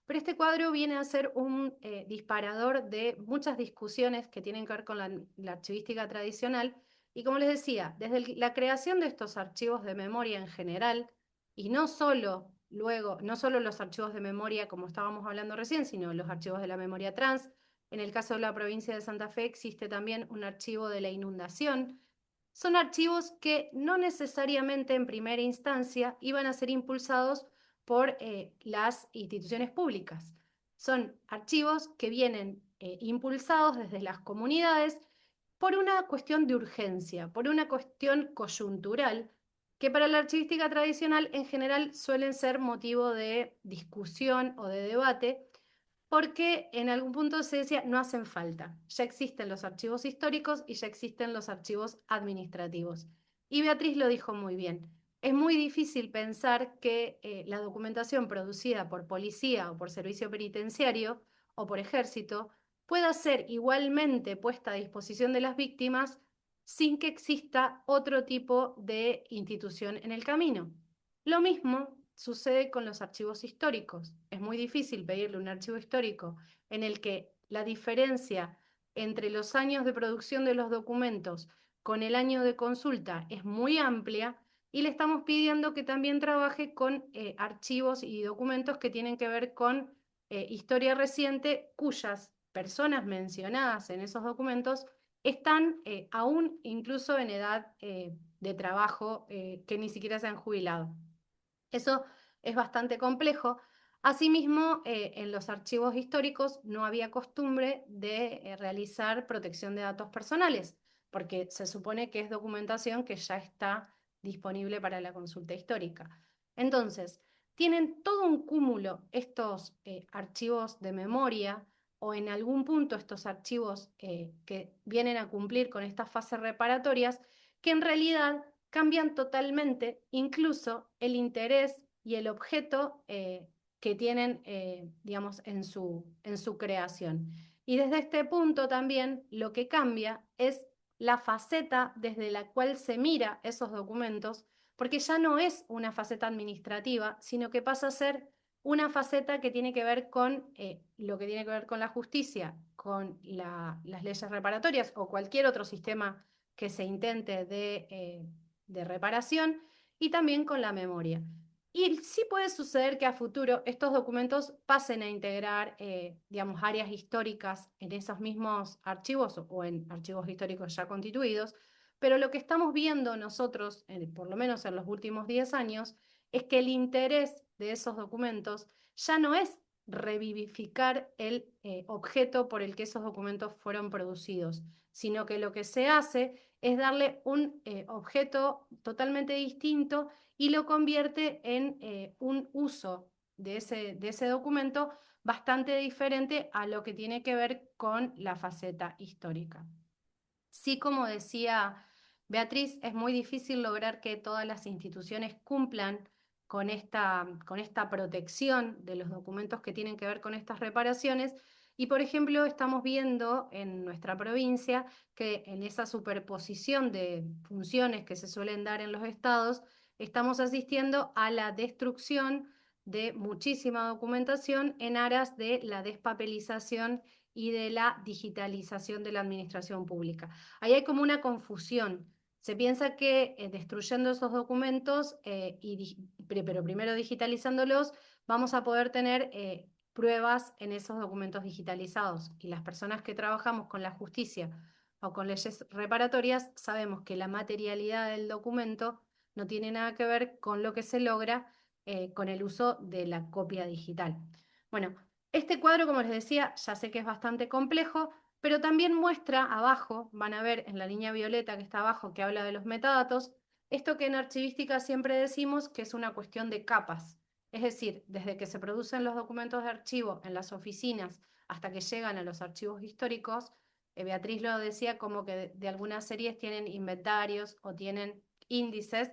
pero este cuadro viene a ser un disparador de muchas discusiones que tienen que ver con la archivística tradicional y, como les decía, desde la creación de estos archivos de memoria en general, y no solo los archivos de memoria como estábamos hablando recién, sino los archivos de la memoria trans. En el caso de la provincia de Santa Fe existe también un archivo de la inundación. Son archivos que no necesariamente en primera instancia iban a ser impulsados por las instituciones públicas. Son archivos que vienen impulsados desde las comunidades por una cuestión de urgencia, por una cuestión coyuntural, que para la archivística tradicional en general suelen ser motivo de discusión o de debate, porque en algún punto se decía, no hacen falta, ya existen los archivos históricos y ya existen los archivos administrativos. Y Beatriz lo dijo muy bien, es muy difícil pensar que la documentación producida por policía o por servicio penitenciario o por ejército pueda ser igualmente puesta a disposición de las víctimas sin que exista otro tipo de institución en el camino. Lo mismo sucede con los archivos históricos. Es muy difícil pedirle un archivo histórico en el que la diferencia entre los años de producción de los documentos con el año de consulta es muy amplia, y le estamos pidiendo que también trabaje con archivos y documentos que tienen que ver con historia reciente, cuyas personas mencionadas en esos documentos están aún incluso en edad de trabajo, que ni siquiera se han jubilado. Eso es bastante complejo. Asimismo, en los archivos históricos no había costumbre de realizar protección de datos personales, porque se supone que es documentación que ya está disponible para la consulta histórica. Entonces, tienen todo un cúmulo estos archivos de memoria o en algún punto estos archivos que vienen a cumplir con estas fases reparatorias, que en realidad cambian totalmente incluso el interés y el objeto que tienen, digamos, en su creación. Y desde este punto también lo que cambia es la faceta desde la cual se mira esos documentos, porque ya no es una faceta administrativa, sino que pasa a ser una faceta que tiene que ver con lo que tiene que ver con la justicia, con las leyes reparatorias o cualquier otro sistema que se intente de reparación, y también con la memoria. Y sí puede suceder que a futuro estos documentos pasen a integrar, digamos, áreas históricas en esos mismos archivos o en archivos históricos ya constituidos, pero lo que estamos viendo nosotros, por lo menos en los últimos 10 años, es que el interés de esos documentos ya no es revivificar el objeto por el que esos documentos fueron producidos, sino que lo que se hace es darle un objeto totalmente distinto y lo convierte en un uso de ese documento bastante diferente a lo que tiene que ver con la faceta histórica. Sí, como decía Beatriz, es muy difícil lograr que todas las instituciones cumplan con esta protección de los documentos que tienen que ver con estas reparaciones. Y, por ejemplo, estamos viendo en nuestra provincia que en esa superposición de funciones que se suelen dar en los estados, estamos asistiendo a la destrucción de muchísima documentación en aras de la despapelización y de la digitalización de la administración pública. Ahí hay como una confusión. Se piensa que destruyendo esos documentos, pero primero digitalizándolos, vamos a poder tener pruebas en esos documentos digitalizados. Y las personas que trabajamos con la justicia o con leyes reparatorias sabemos que la materialidad del documento no tiene nada que ver con lo que se logra con el uso de la copia digital. Bueno, este cuadro, como les decía, ya sé que es bastante complejo, pero también muestra abajo, van a ver en la línea violeta que está abajo, que habla de los metadatos, esto que en archivística siempre decimos que es una cuestión de capas. Es decir, desde que se producen los documentos de archivo en las oficinas hasta que llegan a los archivos históricos, Beatriz lo decía como que de algunas series tienen inventarios o tienen índices.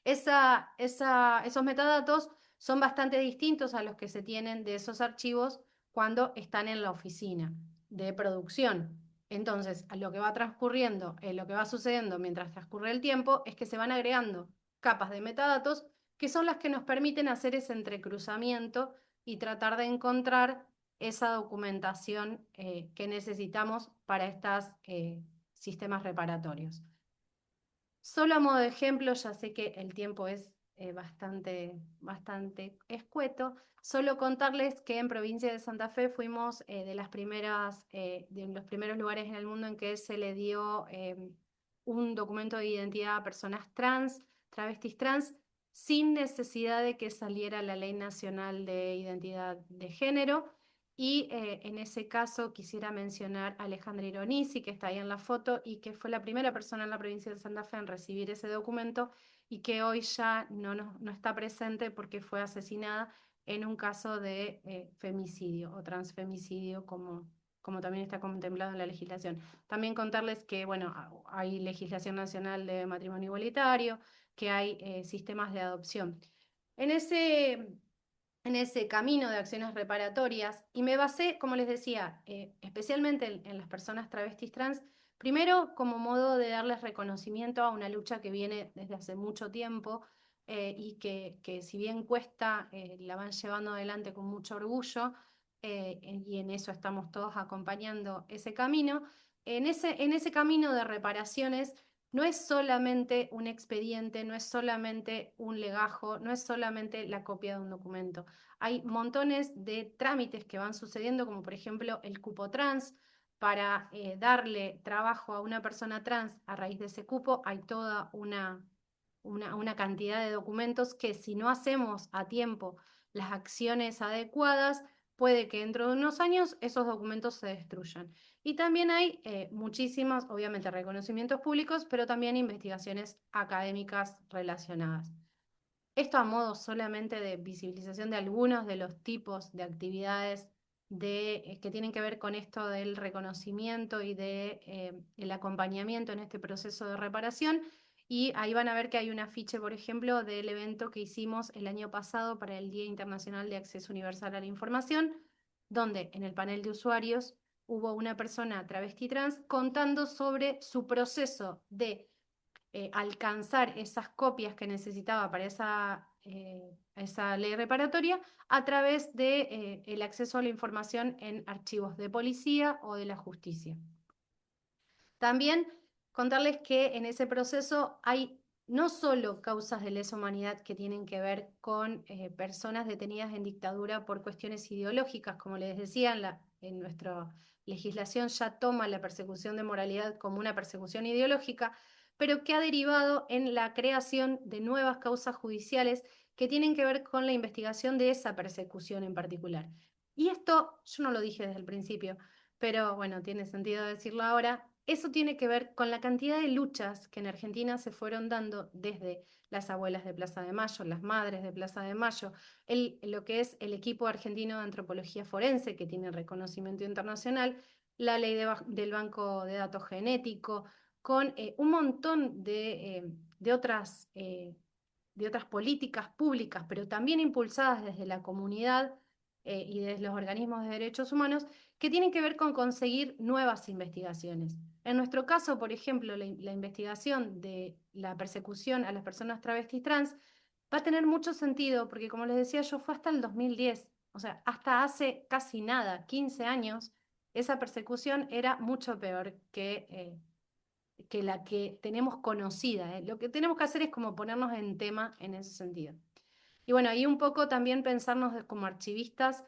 Esos metadatos son bastante distintos a los que se tienen de esos archivos cuando están en la oficina de producción. Entonces, lo que va transcurriendo, lo que va sucediendo mientras transcurre el tiempo es que se van agregando capas de metadatos que son las que nos permiten hacer ese entrecruzamiento y tratar de encontrar esa documentación que necesitamos para estos sistemas reparatorios. Solo a modo de ejemplo, ya sé que el tiempo es bastante escueto, solo contarles que en provincia de Santa Fe fuimos de los primeros lugares en el mundo en que se le dio un documento de identidad a personas trans, travestis trans, sin necesidad de que saliera la Ley Nacional de Identidad de Género. Y en ese caso quisiera mencionar a Alejandra Ironisi, que está ahí en la foto y que fue la primera persona en la provincia de Santa Fe en recibir ese documento y que hoy ya no está presente porque fue asesinada en un caso de femicidio o transfemicidio, como también está contemplado en la legislación. También contarles que, bueno, hay legislación nacional de matrimonio igualitario, que hay sistemas de adopción. En ese camino de acciones reparatorias, y me basé, como les decía, especialmente en las personas travestis trans, primero como modo de darles reconocimiento a una lucha que viene desde hace mucho tiempo y que si bien cuesta, la van llevando adelante con mucho orgullo, y en eso estamos todos acompañando ese camino. En ese camino de reparaciones no es solamente un expediente, no es solamente un legajo, no es solamente la copia de un documento. Hay montones de trámites que van sucediendo, como por ejemplo el cupo trans. Para darle trabajo a una persona trans a raíz de ese cupo, hay toda una cantidad de documentos que si no hacemos a tiempo las acciones adecuadas, puede que dentro de unos años esos documentos se destruyan. Y también hay muchísimos, obviamente, reconocimientos públicos, pero también investigaciones académicas relacionadas. Esto a modo solamente de visibilización de algunos de los tipos de actividades que tienen que ver con esto del reconocimiento y el acompañamiento en este proceso de reparación. Y ahí van a ver que hay un afiche, por ejemplo, del evento que hicimos el año pasado para el Día Internacional de Acceso Universal a la Información, donde en el panel de usuarios hubo una persona travesti trans contando sobre su proceso de alcanzar esas copias que necesitaba para esa ley reparatoria a través de el acceso a la información en archivos de policía o de la justicia. También contarles que en ese proceso hay no solo causas de lesa humanidad que tienen que ver con personas detenidas en dictadura por cuestiones ideológicas, como les decía, en nuestra legislación ya toma la persecución de moralidad como una persecución ideológica, pero que ha derivado en la creación de nuevas causas judiciales que tienen que ver con la investigación de esa persecución en particular. Y esto yo no lo dije desde el principio, pero bueno, tiene sentido decirlo ahora. Eso tiene que ver con la cantidad de luchas que en Argentina se fueron dando desde las abuelas de Plaza de Mayo, las madres de Plaza de Mayo, lo que es el equipo argentino de antropología forense, que tiene reconocimiento internacional, la ley del Banco de Datos Genético, con un montón de otras políticas públicas, pero también impulsadas desde la comunidad y desde los organismos de derechos humanos, que tienen que ver con conseguir nuevas investigaciones. En nuestro caso, por ejemplo, la investigación de la persecución a las personas travestis trans va a tener mucho sentido, porque como les decía yo, fue hasta el 2010, o sea, hasta hace casi nada, 15 años, esa persecución era mucho peor que la que tenemos conocida. Lo que tenemos que hacer es como ponernos en tema en ese sentido. Y bueno, ahí un poco también pensarnos como archivistas,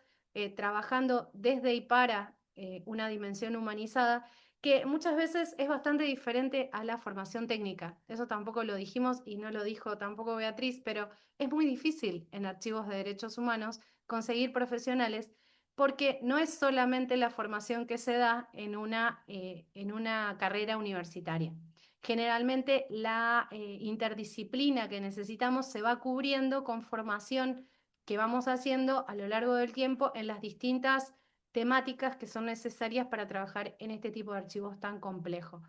trabajando desde y para una dimensión humanizada, que muchas veces es bastante diferente a la formación técnica. Eso tampoco lo dijimos y no lo dijo tampoco Beatriz, pero es muy difícil en archivos de derechos humanos conseguir profesionales porque no es solamente la formación que se da en una carrera universitaria. Generalmente la interdisciplina que necesitamos se va cubriendo con formación que vamos haciendo a lo largo del tiempo en las distintas temáticas que son necesarias para trabajar en este tipo de archivos tan complejos.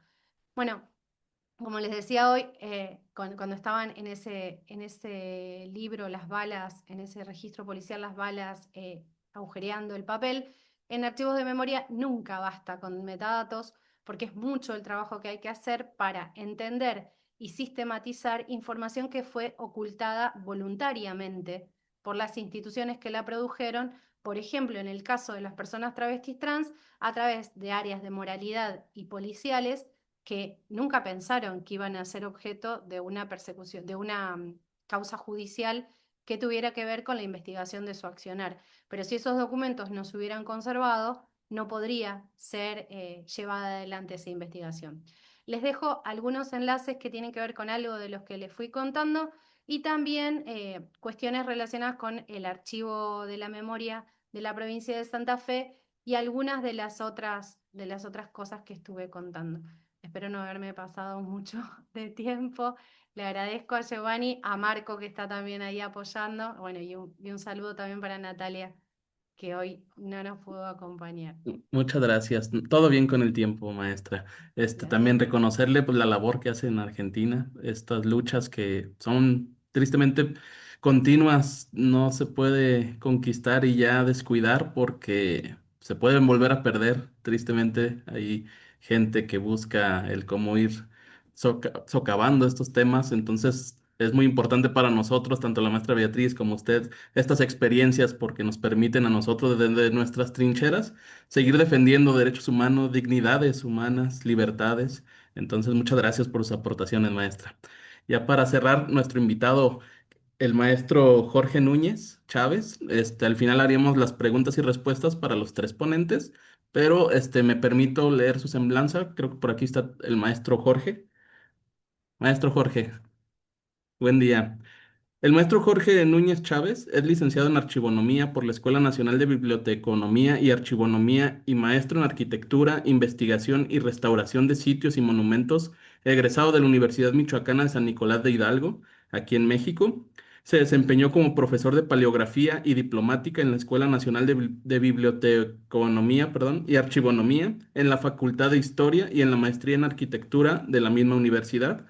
Bueno, como les decía hoy, cuando estaban en ese libro, Las balas, en ese registro policial, Las balas, agujereando el papel, en archivos de memoria nunca basta con metadatos, porque es mucho el trabajo que hay que hacer para entender y sistematizar información que fue ocultada voluntariamente por las instituciones que la produjeron, por ejemplo, en el caso de las personas travestis trans, a través de áreas de moralidad y policiales que nunca pensaron que iban a ser objeto de una persecución, de una causa judicial que tuviera que ver con la investigación de su accionar. Pero si esos documentos no se hubieran conservado, no podría ser llevada adelante esa investigación. Les dejo algunos enlaces que tienen que ver con algo de los que les fui contando y también cuestiones relacionadas con el archivo de la memoria de la provincia de Santa Fe y algunas de las otras cosas que estuve contando. Espero no haberme pasado mucho de tiempo. Le agradezco a Giovanni, a Marco que está también ahí apoyando. Bueno, y un saludo también para Natalia, que hoy no nos pudo acompañar. Muchas gracias. Todo bien con el tiempo, maestra. También reconocerle pues, la labor que hace en Argentina, estas luchas que son tristemente continuas, no se puede conquistar y ya descuidar porque se pueden volver a perder. Tristemente hay gente que busca el cómo ir socavando estos temas, entonces es muy importante para nosotros, tanto la maestra Beatriz como usted, estas experiencias porque nos permiten a nosotros desde nuestras trincheras seguir defendiendo derechos humanos, dignidades humanas, libertades. Entonces, muchas gracias por sus aportaciones, maestra. Ya para cerrar, nuestro invitado, el maestro Jorge Núñez Chávez, al final haríamos las preguntas y respuestas para los tres ponentes, pero me permito leer su semblanza. Creo que por aquí está el maestro Jorge. Maestro Jorge, buen día. El maestro Jorge Núñez Chávez es licenciado en Archivonomía por la Escuela Nacional de Biblioteconomía y Archivonomía y maestro en Arquitectura, Investigación y Restauración de Sitios y Monumentos, egresado de la Universidad Michoacana de San Nicolás de Hidalgo, aquí en México. Se desempeñó como profesor de paleografía y diplomática en la Escuela Nacional de Biblioteconomía, perdón, y Archivonomía, en la Facultad de Historia y en la Maestría en Arquitectura de la misma universidad.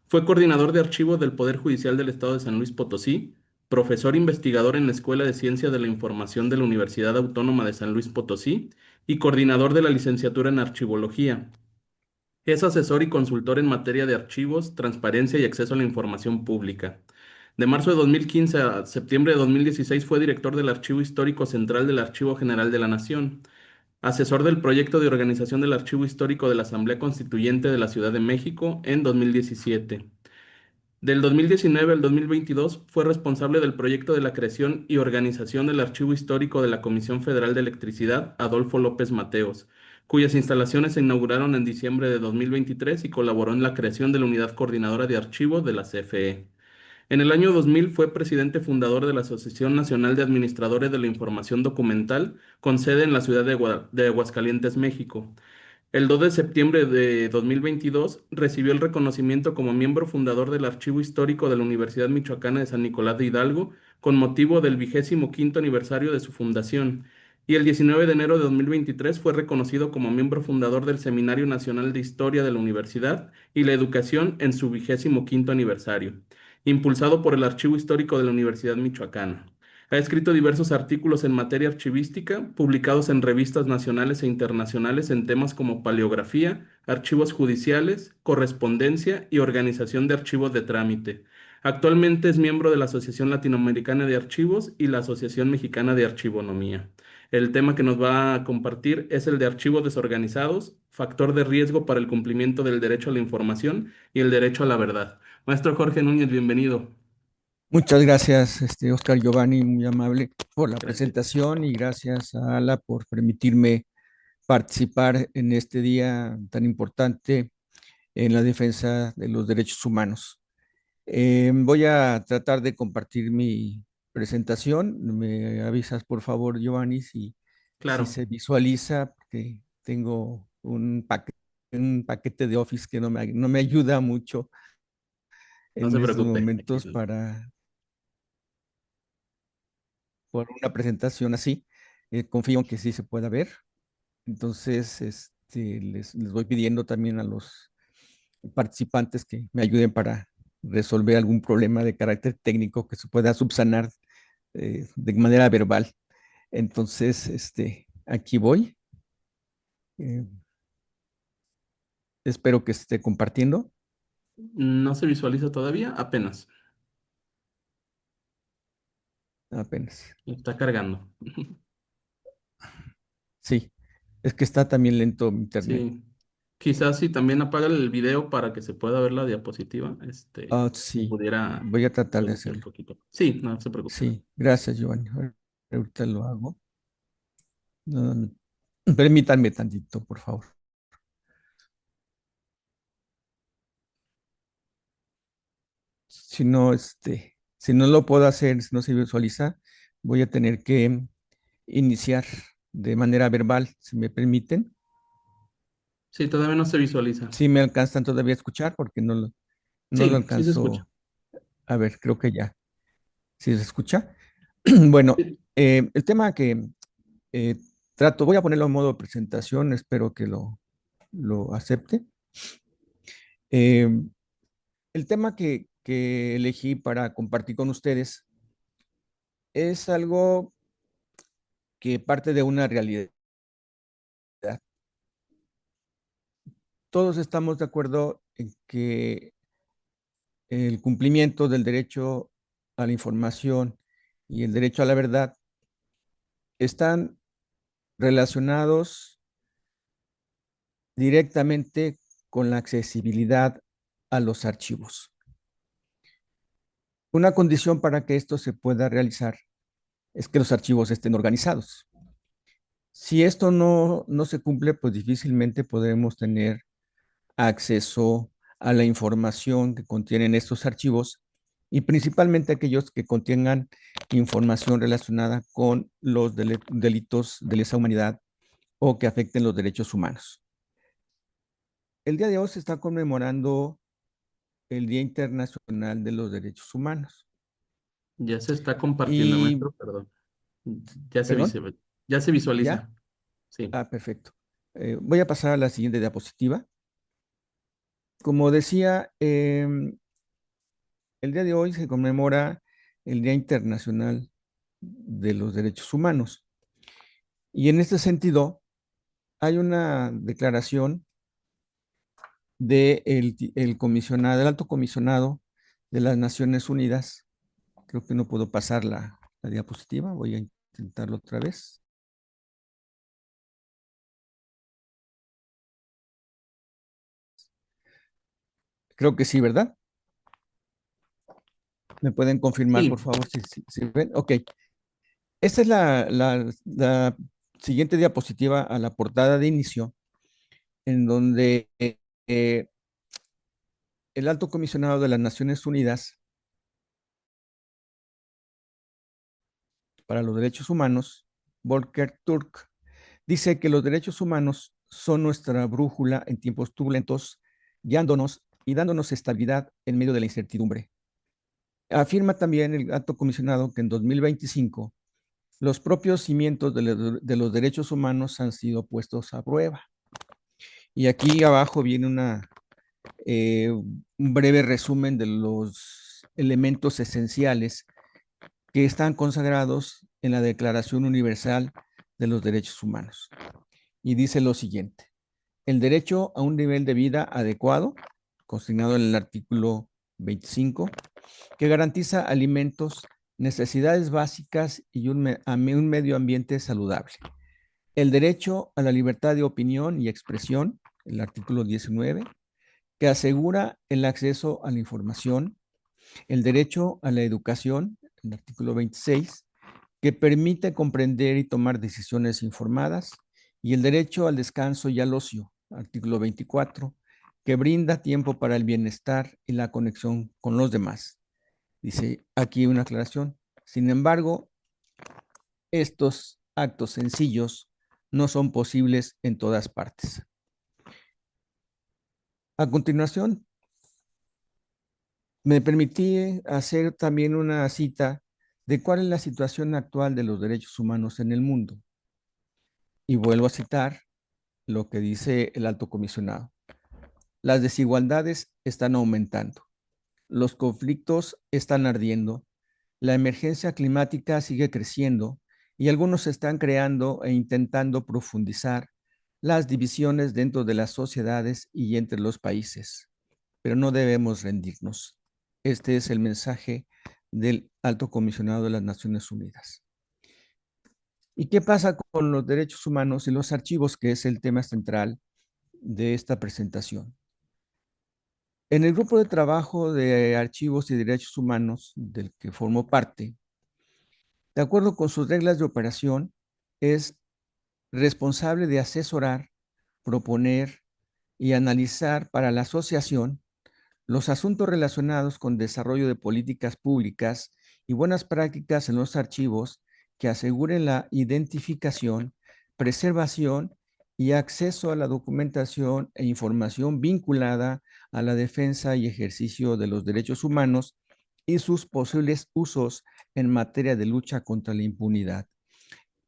Fue coordinador de archivos del Poder Judicial del Estado de San Luis Potosí, profesor investigador en la Escuela de Ciencia de la Información de la Universidad Autónoma de San Luis Potosí y coordinador de la licenciatura en Archivología. Es asesor y consultor en materia de archivos, transparencia y acceso a la información pública. De marzo de 2015 a septiembre de 2016 fue director del Archivo Histórico Central del Archivo General de la Nación, asesor del proyecto de organización del Archivo Histórico de la Asamblea Constituyente de la Ciudad de México en 2017. Del 2019 al 2022 fue responsable del proyecto de la creación y organización del Archivo Histórico de la Comisión Federal de Electricidad, Adolfo López Mateos, cuyas instalaciones se inauguraron en diciembre de 2023 y colaboró en la creación de la Unidad Coordinadora de Archivo de la CFE. En el año 2000 fue presidente fundador de la Asociación Nacional de Administradores de la Información Documental, con sede en la ciudad de Aguascalientes, México. El 2 de septiembre de 2022 recibió el reconocimiento como miembro fundador del Archivo Histórico de la Universidad Michoacana de San Nicolás de Hidalgo con motivo del 25º aniversario de su fundación, y el 19 de enero de 2023 fue reconocido como miembro fundador del Seminario Nacional de Historia de la Universidad y la Educación en su 25º aniversario, impulsado por el Archivo Histórico de la Universidad Michoacana. Ha escrito diversos artículos en materia archivística, publicados en revistas nacionales e internacionales en temas como paleografía, archivos judiciales, correspondencia y organización de archivos de trámite. Actualmente es miembro de la Asociación Latinoamericana de Archivos y la Asociación Mexicana de Archivonomía. El tema que nos va a compartir es el de archivos desorganizados, factor de riesgo para el cumplimiento del derecho a la información y el derecho a la verdad. Maestro Jorge Núñez, bienvenido. Muchas gracias, Oscar Giovanni, muy amable por la Gracias. presentación, y gracias a Ala por permitirme participar en este día tan importante en la defensa de los derechos humanos. Voy a tratar de compartir mi presentación. Me avisas, por favor, Giovanni, si Claro. se visualiza, porque tengo un paquete de Office que no me ayuda mucho No en se estos preocupe. momentos por una presentación así. Confío en que sí se pueda ver. Entonces, les voy pidiendo también a los participantes que me ayuden para resolver algún problema de carácter técnico que se pueda subsanar de manera verbal. Entonces, aquí voy. Espero que se esté compartiendo. No se visualiza todavía, apenas. Apenas. Está cargando. Sí, es que está también lento mi internet. Sí. Quizás si también apaga el video para que se pueda ver la diapositiva, Sí, pudiera voy a tratar de reducir un hacerlo. poquito. Sí, no se preocupe. Sí, gracias, Giovanni. Ahorita lo hago. No, permítanme tantito, por favor. Si no, si no lo puedo hacer, si no se visualiza, voy a tener que iniciar de manera verbal, si me permiten. Sí, todavía no se visualiza. Si me alcanzan todavía a escuchar, porque no lo Sí se alcanzo. escucha. A ver, creo que ya. ¿Sí se escucha? Bueno, Sí. el tema que voy a ponerlo en modo presentación, espero que lo acepte. El tema que elegí para compartir con ustedes es algo que parte de una realidad. Todos estamos de acuerdo en que el cumplimiento del derecho a la información y el derecho a la verdad están relacionados directamente con la accesibilidad a los archivos. Una condición para que esto se pueda realizar es que los archivos estén organizados. Si esto no se cumple, pues difícilmente podremos tener acceso a la información que contienen estos archivos, y principalmente aquellos que contengan información relacionada con los delitos de lesa humanidad o que afecten los derechos humanos. El día de hoy se está conmemorando el Día Internacional de los Derechos Humanos. Ya se está compartiendo, Y, maestro, perdón. Ya se, perdón, ya se ¿ya? visualiza. Sí. Ah, perfecto. Voy a pasar a la siguiente diapositiva. Como decía, el día de hoy se conmemora el Día Internacional de los Derechos Humanos. Y en este sentido, hay una declaración el comisionado, el alto comisionado de las Naciones Unidas. Creo que no puedo pasar la diapositiva, voy a intentarlo otra vez. Creo que sí, ¿verdad? ¿Me pueden confirmar, por Sí. favor, si ven? Ok. Esta es la siguiente diapositiva a la portada de inicio, en donde el alto comisionado de las Naciones Unidas para los Derechos Humanos, Volker Turk, dice que los derechos humanos son nuestra brújula en tiempos turbulentos, guiándonos y dándonos estabilidad en medio de la incertidumbre. Afirma también el alto comisionado que en 2025 los propios cimientos de los derechos humanos han sido puestos a prueba. Y aquí abajo viene un breve resumen de los elementos esenciales que están consagrados en la Declaración Universal de los Derechos Humanos. Y dice lo siguiente: el derecho a un nivel de vida adecuado, consignado en el artículo 25, que garantiza alimentos, necesidades básicas y un medio ambiente saludable. El derecho a la libertad de opinión y expresión, el artículo 19, que asegura el acceso a la información. El derecho a la educación, el artículo 26, que permite comprender y tomar decisiones informadas. Y el derecho al descanso y al ocio, artículo 24, que brinda tiempo para el bienestar y la conexión con los demás. Dice aquí una aclaración. Sin embargo, estos actos sencillos no son posibles en todas partes. A continuación, me permití hacer también una cita de cuál es la situación actual de los derechos humanos en el mundo. Y vuelvo a citar lo que dice el alto comisionado. Las desigualdades están aumentando, los conflictos están ardiendo, la emergencia climática sigue creciendo y algunos están creando e intentando profundizar las divisiones dentro de las sociedades y entre los países. Pero no debemos rendirnos. Este es el mensaje del alto comisionado de las Naciones Unidas. ¿Y qué pasa con los derechos humanos y los archivos, que es el tema central de esta presentación? En el grupo de trabajo de archivos y derechos humanos del que formo parte, de acuerdo con sus reglas de operación, es responsable de asesorar, proponer y analizar para la asociación los asuntos relacionados con desarrollo de políticas públicas y buenas prácticas en los archivos que aseguren la identificación, preservación y acceso a la documentación e información vinculada a la defensa y ejercicio de los derechos humanos y sus posibles usos en materia de lucha contra la impunidad.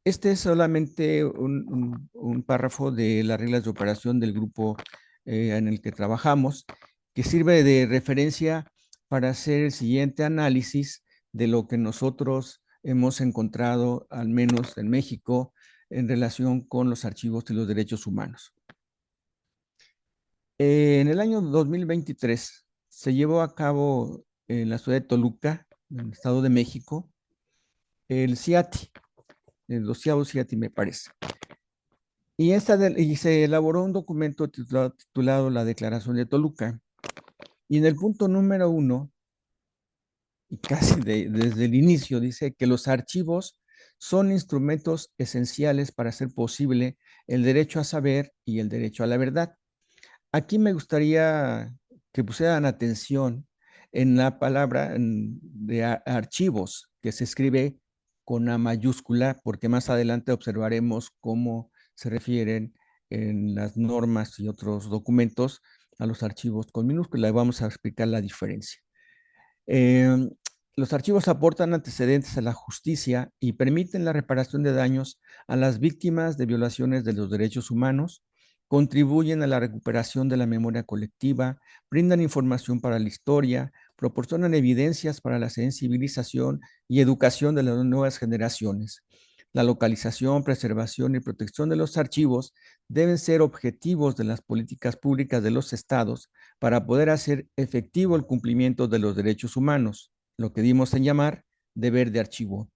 Este es solamente un párrafo de las reglas de operación del grupo en el que trabajamos, que sirve de referencia para hacer el siguiente análisis de lo que nosotros hemos encontrado, al menos en México, en relación con los archivos de los derechos humanos. En el año 2023 se llevó a cabo en la ciudad de Toluca, en el Estado de México, el CIATI, el 12º CIATI me parece. Y se elaboró un documento titulado La Declaración de Toluca. Y en el punto número 1, y casi desde el inicio, dice que los archivos son instrumentos esenciales para hacer posible el derecho a saber y el derecho a la verdad. Aquí me gustaría que pusieran atención en la palabra de archivos, que se escribe con A mayúscula, porque más adelante observaremos cómo se refieren en las normas y otros documentos a los archivos con minúscula, y vamos a explicar la diferencia. Los archivos aportan antecedentes a la justicia y permiten la reparación de daños a las víctimas de violaciones de los derechos humanos, contribuyen a la recuperación de la memoria colectiva, brindan información para la historia, proporcionan evidencias para la sensibilización y educación de las nuevas generaciones. La localización, preservación y protección de los archivos deben ser objetivos de las políticas públicas de los estados para poder hacer efectivo el cumplimiento de los derechos humanos, lo que dimos en llamar deber de archivo.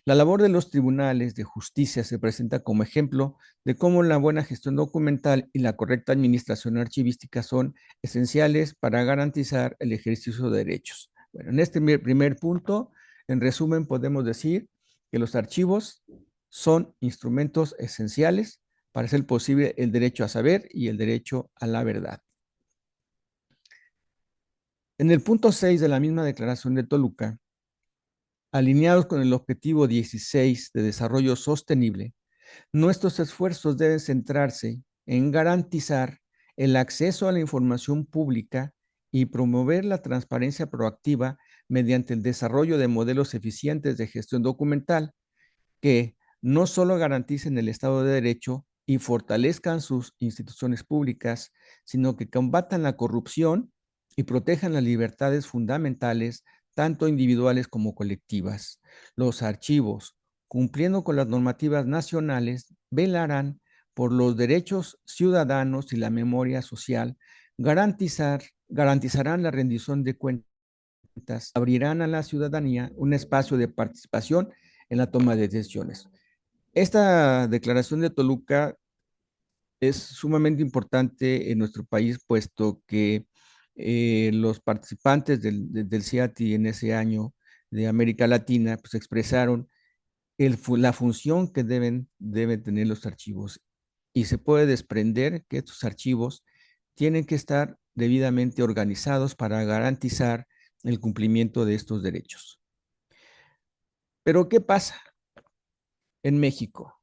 La labor de los tribunales de justicia se presenta como ejemplo de cómo la buena gestión documental y la correcta administración archivística son esenciales para garantizar el ejercicio de derechos. Bueno, en este primer punto, en resumen, podemos decir que los archivos son instrumentos esenciales para hacer posible el derecho a saber y el derecho a la verdad. En el punto 6 de la misma Declaración de Toluca, alineados con el objetivo 16 de desarrollo sostenible, nuestros esfuerzos deben centrarse en garantizar el acceso a la información pública y promover la transparencia proactiva mediante el desarrollo de modelos eficientes de gestión documental que no solo garanticen el Estado de Derecho y fortalezcan sus instituciones públicas, sino que combatan la corrupción y protejan las libertades fundamentales, tanto individuales como colectivas. Los archivos, cumpliendo con las normativas nacionales, velarán por los derechos ciudadanos y la memoria social, garantizarán la rendición de cuentas, abrirán a la ciudadanía un espacio de participación en la toma de decisiones. Esta declaración de Toluca es sumamente importante en nuestro país, puesto que los participantes del CIATI en ese año de América Latina pues, expresaron la función que deben tener los archivos. Y se puede desprender que estos archivos tienen que estar debidamente organizados para garantizar el cumplimiento de estos derechos. Pero, ¿qué pasa en México?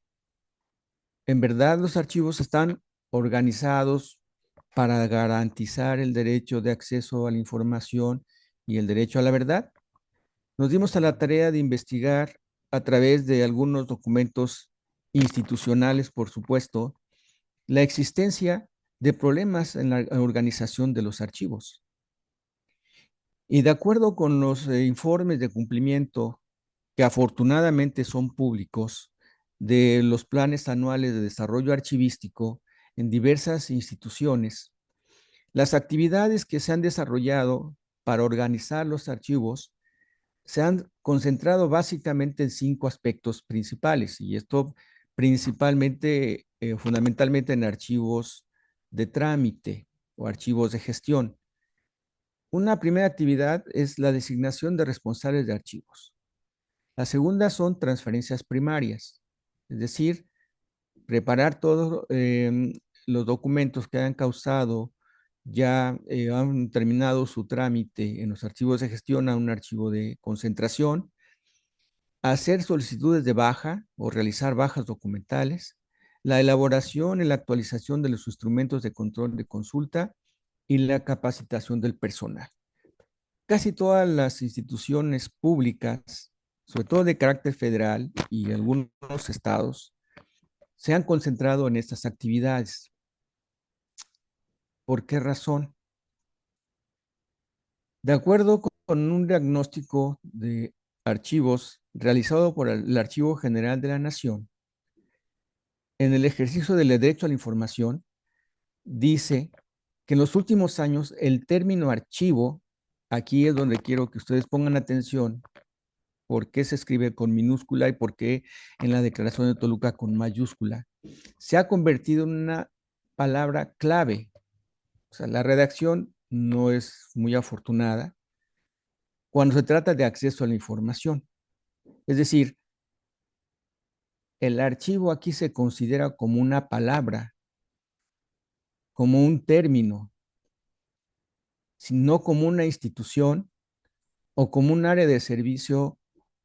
¿En verdad los archivos están organizados para garantizar el derecho de acceso a la información y el derecho a la verdad? Nos dimos a la tarea de investigar a través de algunos documentos institucionales, por supuesto, la existencia de problemas en la organización de los archivos. Y de acuerdo con los informes de cumplimiento, que afortunadamente son públicos, de los planes anuales de desarrollo archivístico en diversas instituciones, las actividades que se han desarrollado para organizar los archivos se han concentrado básicamente en 5 aspectos principales, y esto principalmente, fundamentalmente en archivos de trámite o archivos de gestión. Una primera actividad es la designación de responsables de archivos. La segunda son transferencias primarias, es decir, preparar todos los documentos que han causado, ya han terminado su trámite en los archivos de gestión a un archivo de concentración, hacer solicitudes de baja o realizar bajas documentales, la elaboración y la actualización de los instrumentos de control de consulta y la capacitación del personal. Casi todas las instituciones públicas, sobre todo de carácter federal y algunos estados, se han concentrado en estas actividades. ¿Por qué razón? De acuerdo con un diagnóstico de archivos realizado por el Archivo General de la Nación, en el ejercicio del derecho a la información, dice que en los últimos años el término archivo, aquí es donde quiero que ustedes pongan atención, por qué se escribe con minúscula y por qué en la Declaración de Toluca con mayúscula, se ha convertido en una palabra clave. O sea, la redacción no es muy afortunada cuando se trata de acceso a la información. Es decir, el archivo aquí se considera como una palabra, como un término, sino como una institución o como un área de servicio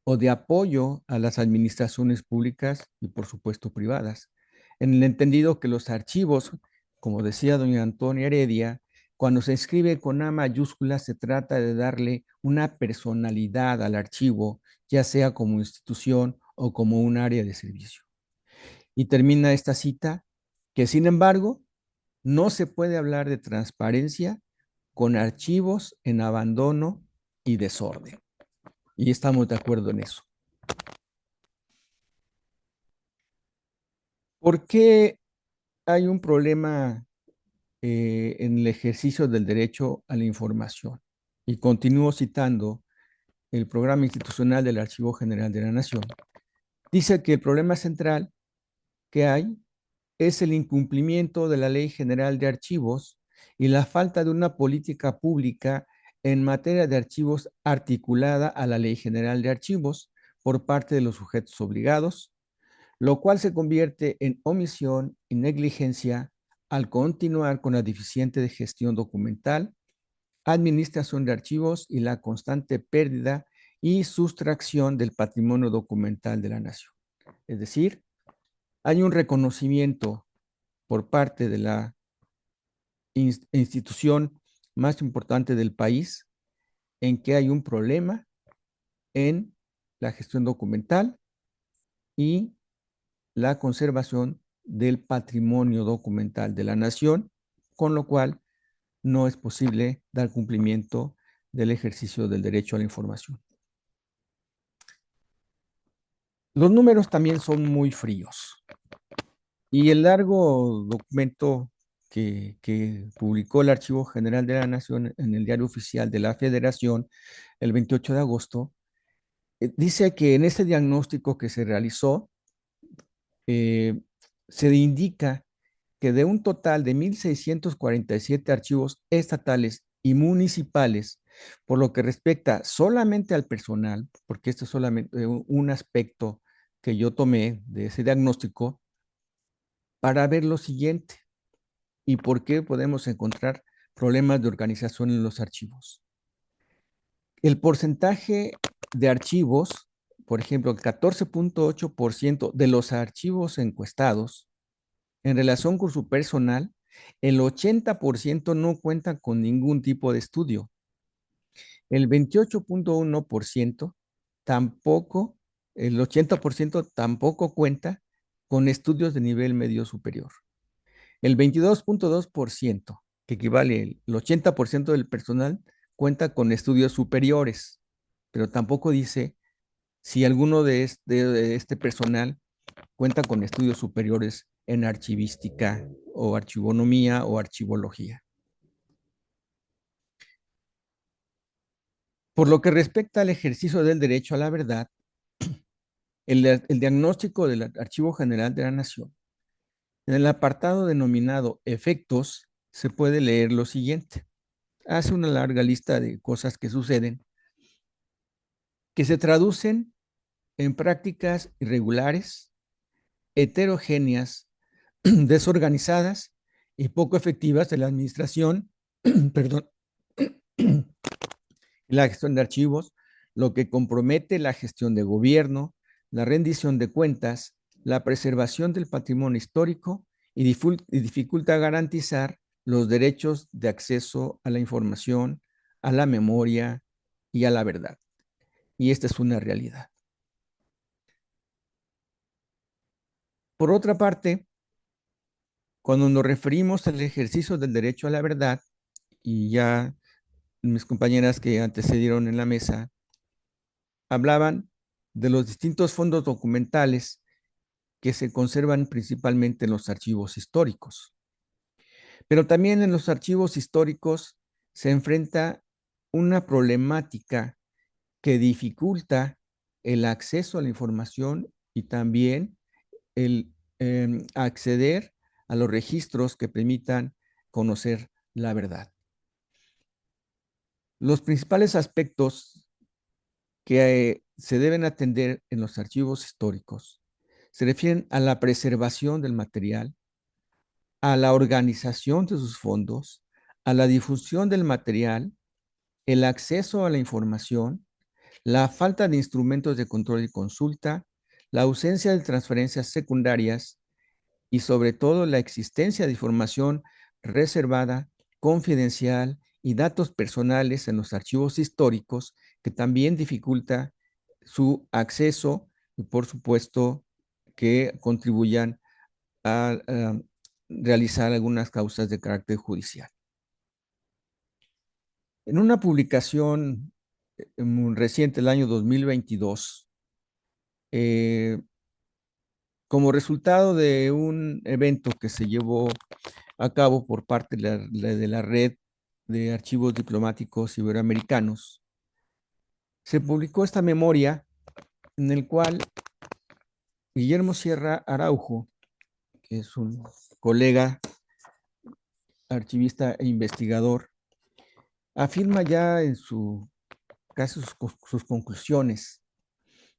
o de apoyo a las administraciones públicas y, por supuesto, privadas. En el entendido que los archivos, como decía doña Antonia Heredia, Cuando se escribe con A mayúscula, se trata de darle una personalidad al archivo, ya sea como institución o como un área de servicio. Y termina esta cita, que sin embargo, no se puede hablar de transparencia con archivos en abandono y desorden. Y estamos de acuerdo en eso. ¿Por qué hay un problema en el ejercicio del derecho a la información? Y continúo citando el Programa Institucional del Archivo General de la Nación. Dice que el problema central que hay es el incumplimiento de la Ley General de Archivos y la falta de una política pública en materia de archivos articulada a la Ley General de Archivos por parte de los sujetos obligados, lo cual se convierte en omisión y negligencia al continuar con la deficiente gestión documental, administración de archivos y la constante pérdida y sustracción del patrimonio documental de la nación. Es decir, hay un reconocimiento por parte de la institución más importante del país en que hay un problema en la gestión documental y la conservación del patrimonio documental de la nación, con lo cual no es posible dar cumplimiento del ejercicio del derecho a la información. Los números también son muy fríos y el largo documento que publicó el Archivo General de la Nación en el Diario Oficial de la Federación el 28 de agosto, dice que en ese diagnóstico que se realizó, se indica que de un total de 1,647 archivos estatales y municipales, por lo que respecta solamente al personal, porque este es solamente un aspecto que yo tomé de ese diagnóstico, para ver lo siguiente y por qué podemos encontrar problemas de organización en los archivos. El porcentaje de archivos, por ejemplo, el 14.8% de los archivos encuestados, en relación con su personal, el 80% no cuentan con ningún tipo de estudio. El 28.1% tampoco, el 80% tampoco cuenta con estudios de nivel medio superior. El 22.2%, que equivale al 80% del personal, cuenta con estudios superiores, pero tampoco dice si alguno de este personal cuenta con estudios superiores en archivística o archivonomía o archivología. Por lo que respecta al ejercicio del derecho a la verdad, el diagnóstico del Archivo General de la Nación, en el apartado denominado efectos, se puede leer lo siguiente. Hace una larga lista de cosas que suceden, que se traducen en prácticas irregulares, heterogéneas, desorganizadas y poco efectivas de la administración, perdón, la gestión de archivos, lo que compromete la gestión de gobierno, la rendición de cuentas, la preservación del patrimonio histórico y dificulta garantizar los derechos de acceso a la información, a la memoria y a la verdad. Y esta es una realidad. Por otra parte, cuando nos referimos al ejercicio del derecho a la verdad, y ya mis compañeras que antecedieron en la mesa hablaban de los distintos fondos documentales que se conservan principalmente en los archivos históricos. Pero también en los archivos históricos se enfrenta una problemática que dificulta el acceso a la información y también el acceder a los registros que permitan conocer la verdad. Los principales aspectos que se deben atender en los archivos históricos se refieren a la preservación del material, a la organización de sus fondos, a la difusión del material, el acceso a la información, la falta de instrumentos de control y consulta, la ausencia de transferencias secundarias y sobre todo la existencia de información reservada confidencial y datos personales en los archivos históricos, que también dificulta su acceso y, por supuesto, que contribuyan a realizar algunas causas de carácter judicial. En una publicación muy reciente, el año 2022, como resultado de un evento que se llevó a cabo por parte de la Red de Archivos Diplomáticos Iberoamericanos, se publicó esta memoria en el cual Guillermo Sierra Araujo, que es un colega archivista e investigador, afirma ya en casi sus conclusiones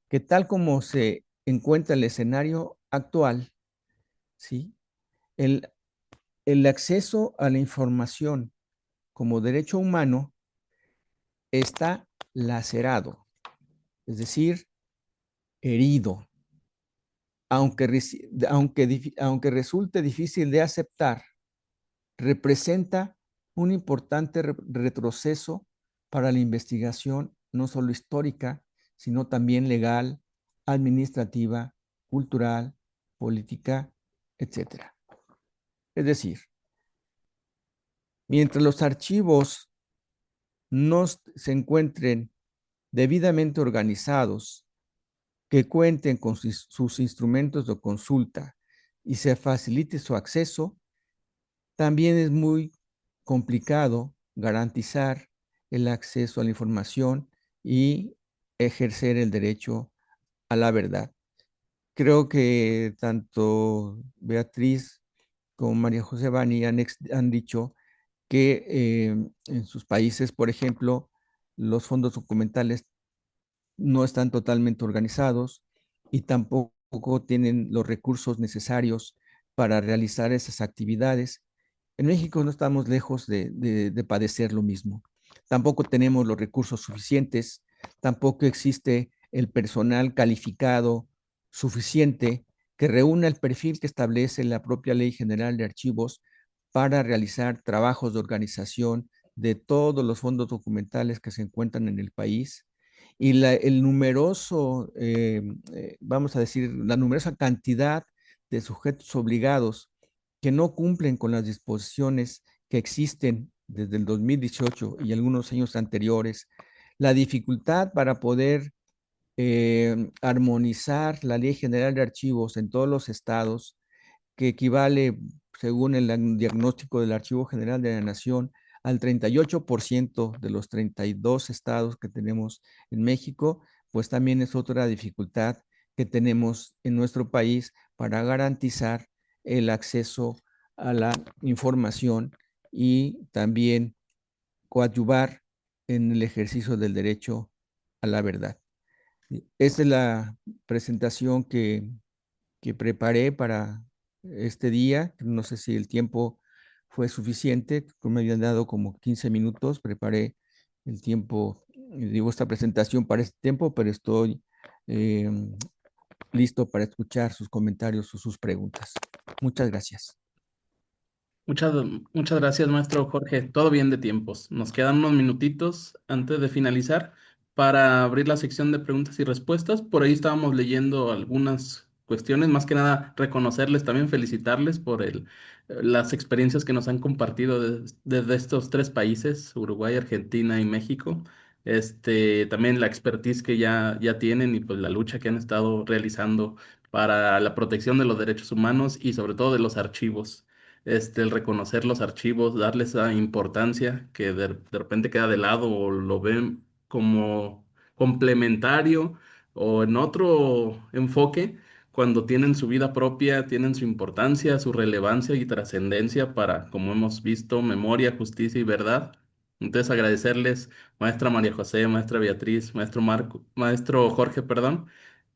que tal como se encuentra el escenario actual, ¿sí? El acceso a la información como derecho humano está lacerado, es decir, herido, aunque resulte difícil de aceptar, representa un importante retroceso para la investigación, no solo histórica, sino también legal, administrativa, cultural, política, etc. Es decir, mientras los archivos no se encuentren debidamente organizados, que cuenten con sus instrumentos de consulta y se facilite su acceso, también es muy complicado garantizar el acceso a la información y ejercer el derecho a la verdad. Creo que tanto Beatriz como María José Bani han dicho que en sus países, por ejemplo, los fondos documentales no están totalmente organizados y tampoco tienen los recursos necesarios para realizar esas actividades. En México no estamos lejos de padecer lo mismo. Tampoco tenemos los recursos suficientes, tampoco existe el personal calificado suficiente que reúna el perfil que establece la propia Ley General de Archivos para realizar trabajos de organización de todos los fondos documentales que se encuentran en el país y el numeroso, vamos a decir, la numerosa cantidad de sujetos obligados que no cumplen con las disposiciones que existen desde el 2018 y algunos años anteriores, la dificultad para poder armonizar la Ley General de Archivos en todos los estados, que equivale, según el diagnóstico del Archivo General de la Nación, al 38% de los 32 estados que tenemos en México, pues también es otra dificultad que tenemos en nuestro país para garantizar el acceso a la información y también coadyuvar en el ejercicio del derecho a la verdad. Esta es la presentación que preparé para este día. No sé si el tiempo fue suficiente, me habían dado como 15 minutos, preparé el tiempo, digo, esta presentación para este tiempo, pero estoy eh, listo para escuchar sus comentarios o sus preguntas. Muchas gracias. Muchas gracias, maestro Jorge. Todo bien de tiempos. Nos quedan unos minutitos antes de finalizar para abrir la sección de preguntas y respuestas. Por ahí estábamos leyendo algunas cuestiones, más que nada reconocerles, también felicitarles por las experiencias que nos han compartido desde estos tres países, Uruguay, Argentina y México. También la expertise que ya tienen y pues la lucha que han estado realizando para la protección de los derechos humanos y sobre todo de los archivos. El reconocer los archivos, darles esa importancia que de repente queda de lado o lo ven como complementario o en otro enfoque, cuando tienen su vida propia, tienen su importancia, su relevancia y trascendencia para, como hemos visto, memoria, justicia y verdad. Entonces agradecerles, maestra María José, maestra Beatriz, maestro Jorge, perdón.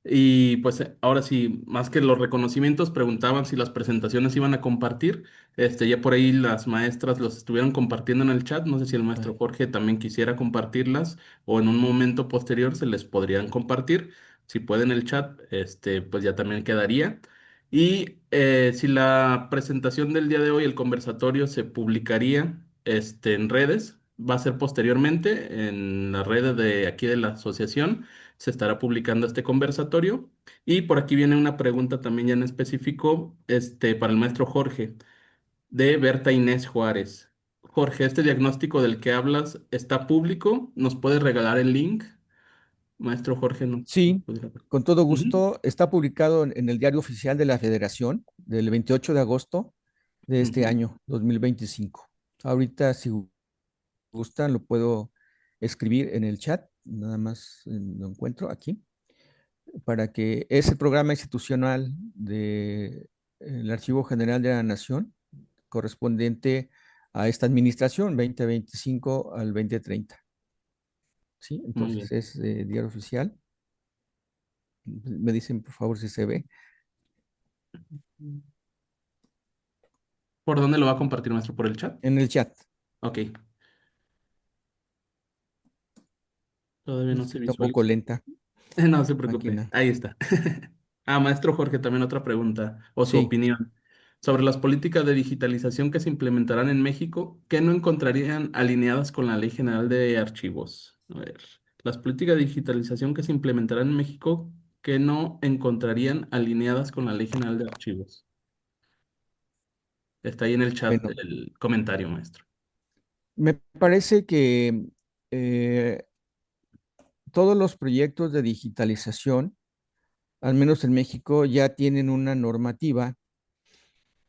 Y pues ahora sí, más que los reconocimientos, preguntaban si las presentaciones iban a compartir. Ya por ahí las maestras los estuvieron compartiendo en el chat. No sé si el maestro Jorge también quisiera compartirlas o en un momento posterior se les podrían compartir. Si puede en el chat, pues ya también quedaría. Y si la presentación del día de hoy, el conversatorio, se publicaría en redes. Va a ser posteriormente en las redes de aquí de la asociación. Se estará publicando este conversatorio. Y por aquí viene una pregunta también ya en específico, para el maestro Jorge, de Berta Inés Juárez. Jorge, ¿este diagnóstico del que hablas está público? ¿Nos puedes regalar el link? Maestro Jorge, ¿no? Sí, con todo Ujú, gusto. Está publicado en el Diario Oficial de la Federación del 28 de agosto de este ujú. año, 2025. Ahorita, si gustan, lo puedo escribir en el chat, nada más lo encuentro aquí, para que es el programa institucional del Archivo General de la Nación, correspondiente a esta administración 2025 al 2030. ¿Sí? Muy Entonces bien. es Diario Oficial. Me dicen, por favor, si se ve. ¿Por dónde lo va a compartir, maestro? ¿Por el chat? En el chat. Ok. Todavía no se Está un poco visualiza. lenta No se la preocupe. máquina. Ahí está. Maestro Jorge, también otra pregunta o su Sí, opinión sobre las políticas de digitalización que se implementarán en México, ¿qué no encontrarían alineadas con la Ley General de Archivos? A ver, las políticas de digitalización que se implementarán en México, ¿qué no encontrarían alineadas con la Ley General de Archivos? Está ahí en el chat bueno, el comentario, maestro. me parece que eh, todos los proyectos de digitalización, al menos en México, ya tienen una normativa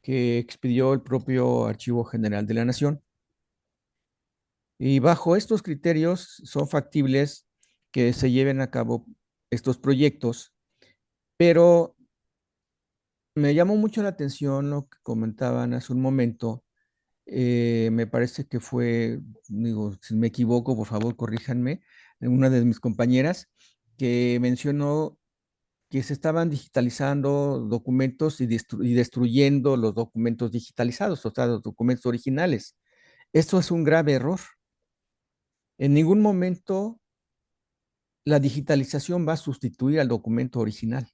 que expidió el propio Archivo General de la Nación. Y bajo estos criterios son factibles que se lleven a cabo estos proyectos, pero me llamó mucho la atención lo que comentaban hace un momento. Me parece que fue, digo, si me equivoco, por favor, corríjanme, una de mis compañeras que mencionó que se estaban digitalizando documentos y destruyendo los documentos digitalizados, o sea, los documentos originales. Esto es un grave error. En ningún momento la digitalización va a sustituir al documento original.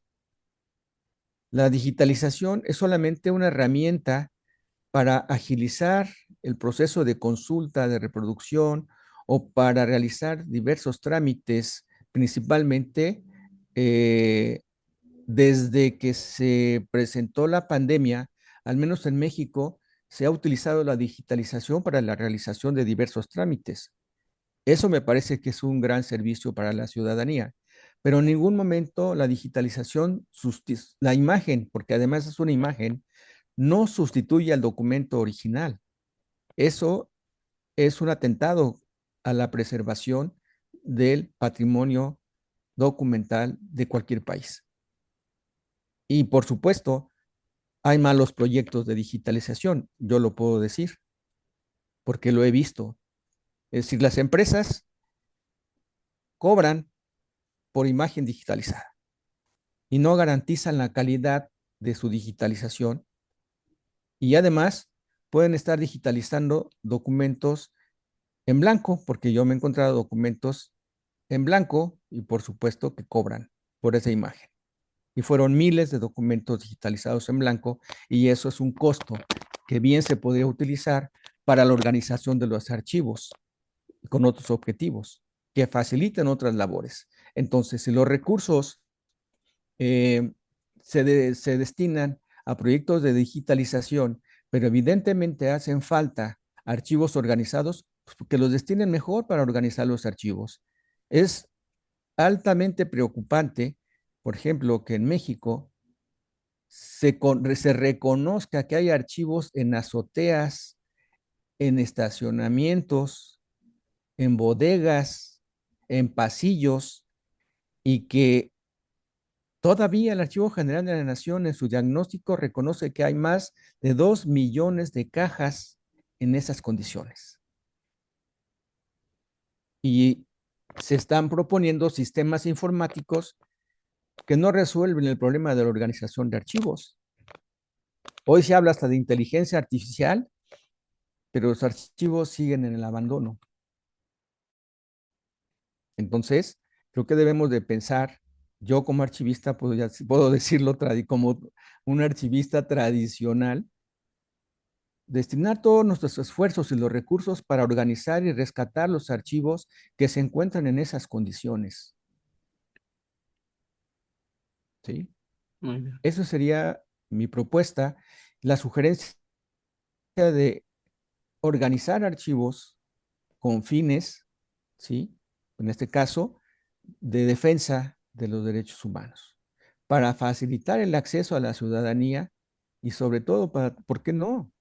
La digitalización es solamente una herramienta para agilizar el proceso de consulta, de reproducción o para realizar diversos trámites, principalmente eh, desde que se presentó la pandemia, al menos en México, se ha utilizado la digitalización para la realización de diversos trámites. Eso me parece que es un gran servicio para la ciudadanía, pero en ningún momento la digitalización, la imagen, porque además es una imagen, no sustituye al documento original. Eso es un atentado a la preservación del patrimonio documental de cualquier país. Y por supuesto, hay malos proyectos de digitalización, yo lo puedo decir, porque lo he visto. Es decir, las empresas cobran por imagen digitalizada y no garantizan la calidad de su digitalización y además pueden estar digitalizando documentos en blanco, porque yo me he encontrado documentos en blanco y por supuesto que cobran por esa imagen. Y fueron miles de documentos digitalizados en blanco y eso es un costo que bien se podría utilizar para la organización de los archivos con otros objetivos que faciliten otras labores. Entonces, si los recursos eh, se destinan a proyectos de digitalización, pero evidentemente hacen falta archivos organizados, pues que los destinen mejor para organizar los archivos. Es altamente preocupante, por ejemplo, que en México se reconozca que hay archivos en azoteas, en estacionamientos, en bodegas, en pasillos, y que todavía el Archivo General de la Nación en su diagnóstico reconoce que hay más de 2 millones de cajas en esas condiciones. Y se están proponiendo sistemas informáticos que no resuelven el problema de la organización de archivos. Hoy se habla hasta de inteligencia artificial, pero los archivos siguen en el abandono. Entonces, creo que debemos de pensar, yo como archivista, puedo decirlo como un archivista tradicional, destinar todos nuestros esfuerzos y los recursos para organizar y rescatar los archivos que se encuentran en esas condiciones. ¿Sí? Muy bien. Eso sería mi propuesta. La sugerencia de organizar archivos con fines, ¿sí? En este caso, de defensa de los derechos humanos, para facilitar el acceso a la ciudadanía y sobre todo para, ¿por qué no?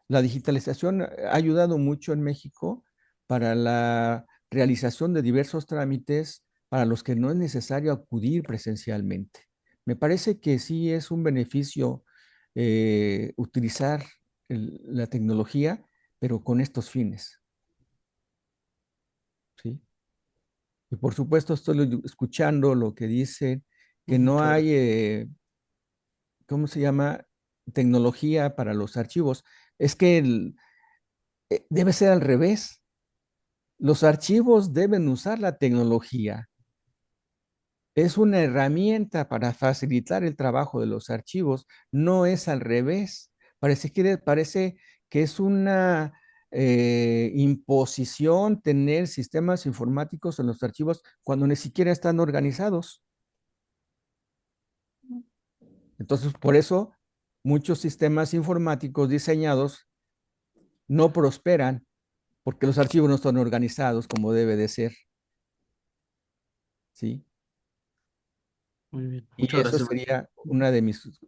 La digitalización ha ayudado mucho en México para la realización de diversos trámites para los que no es necesario acudir presencialmente. Me parece que sí es un beneficio utilizar la tecnología, pero con estos fines, ¿sí? Y por supuesto estoy escuchando lo que dicen, que no Muchas hay, gracias. ¿cómo se llama? Tecnología para los archivos. Es que debe ser al revés. Los archivos deben usar la tecnología. Es una herramienta para facilitar el trabajo de los archivos, no es al revés. Parece que es una imposición tener sistemas informáticos en los archivos cuando ni siquiera están organizados. Entonces, por eso muchos sistemas informáticos diseñados no prosperan porque los archivos no están organizados como debe de ser, ¿sí? Muy bien. Y Muchas eso gracias. sería una de mis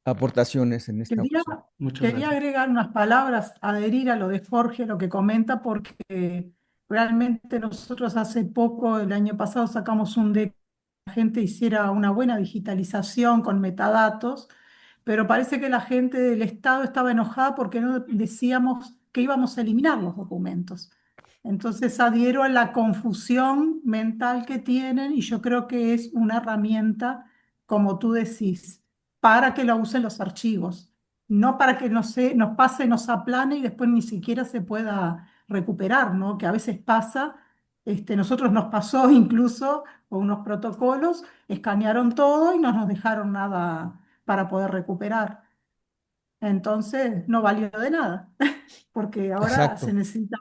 aportaciones en esta Quería, ocasión. Muchas quería gracias. agregar unas palabras, adherir a lo de Jorge, lo que comenta, porque realmente nosotros hace poco, el año pasado, sacamos un decreto que la gente hiciera una buena digitalización con metadatos, pero parece que la gente del Estado estaba enojada porque no decíamos que íbamos a eliminar los documentos. Entonces adhiero a la confusión mental que tienen y yo creo que es una herramienta, como tú decís, para que la usen los archivos, no para que nos pase, nos aplane y después ni siquiera se pueda recuperar, ¿no? Que a veces pasa, nosotros nos pasó incluso con unos protocolos, escanearon todo y no nos dejaron nada para poder recuperar. Entonces no valió de nada, porque ahora se Exacto, necesita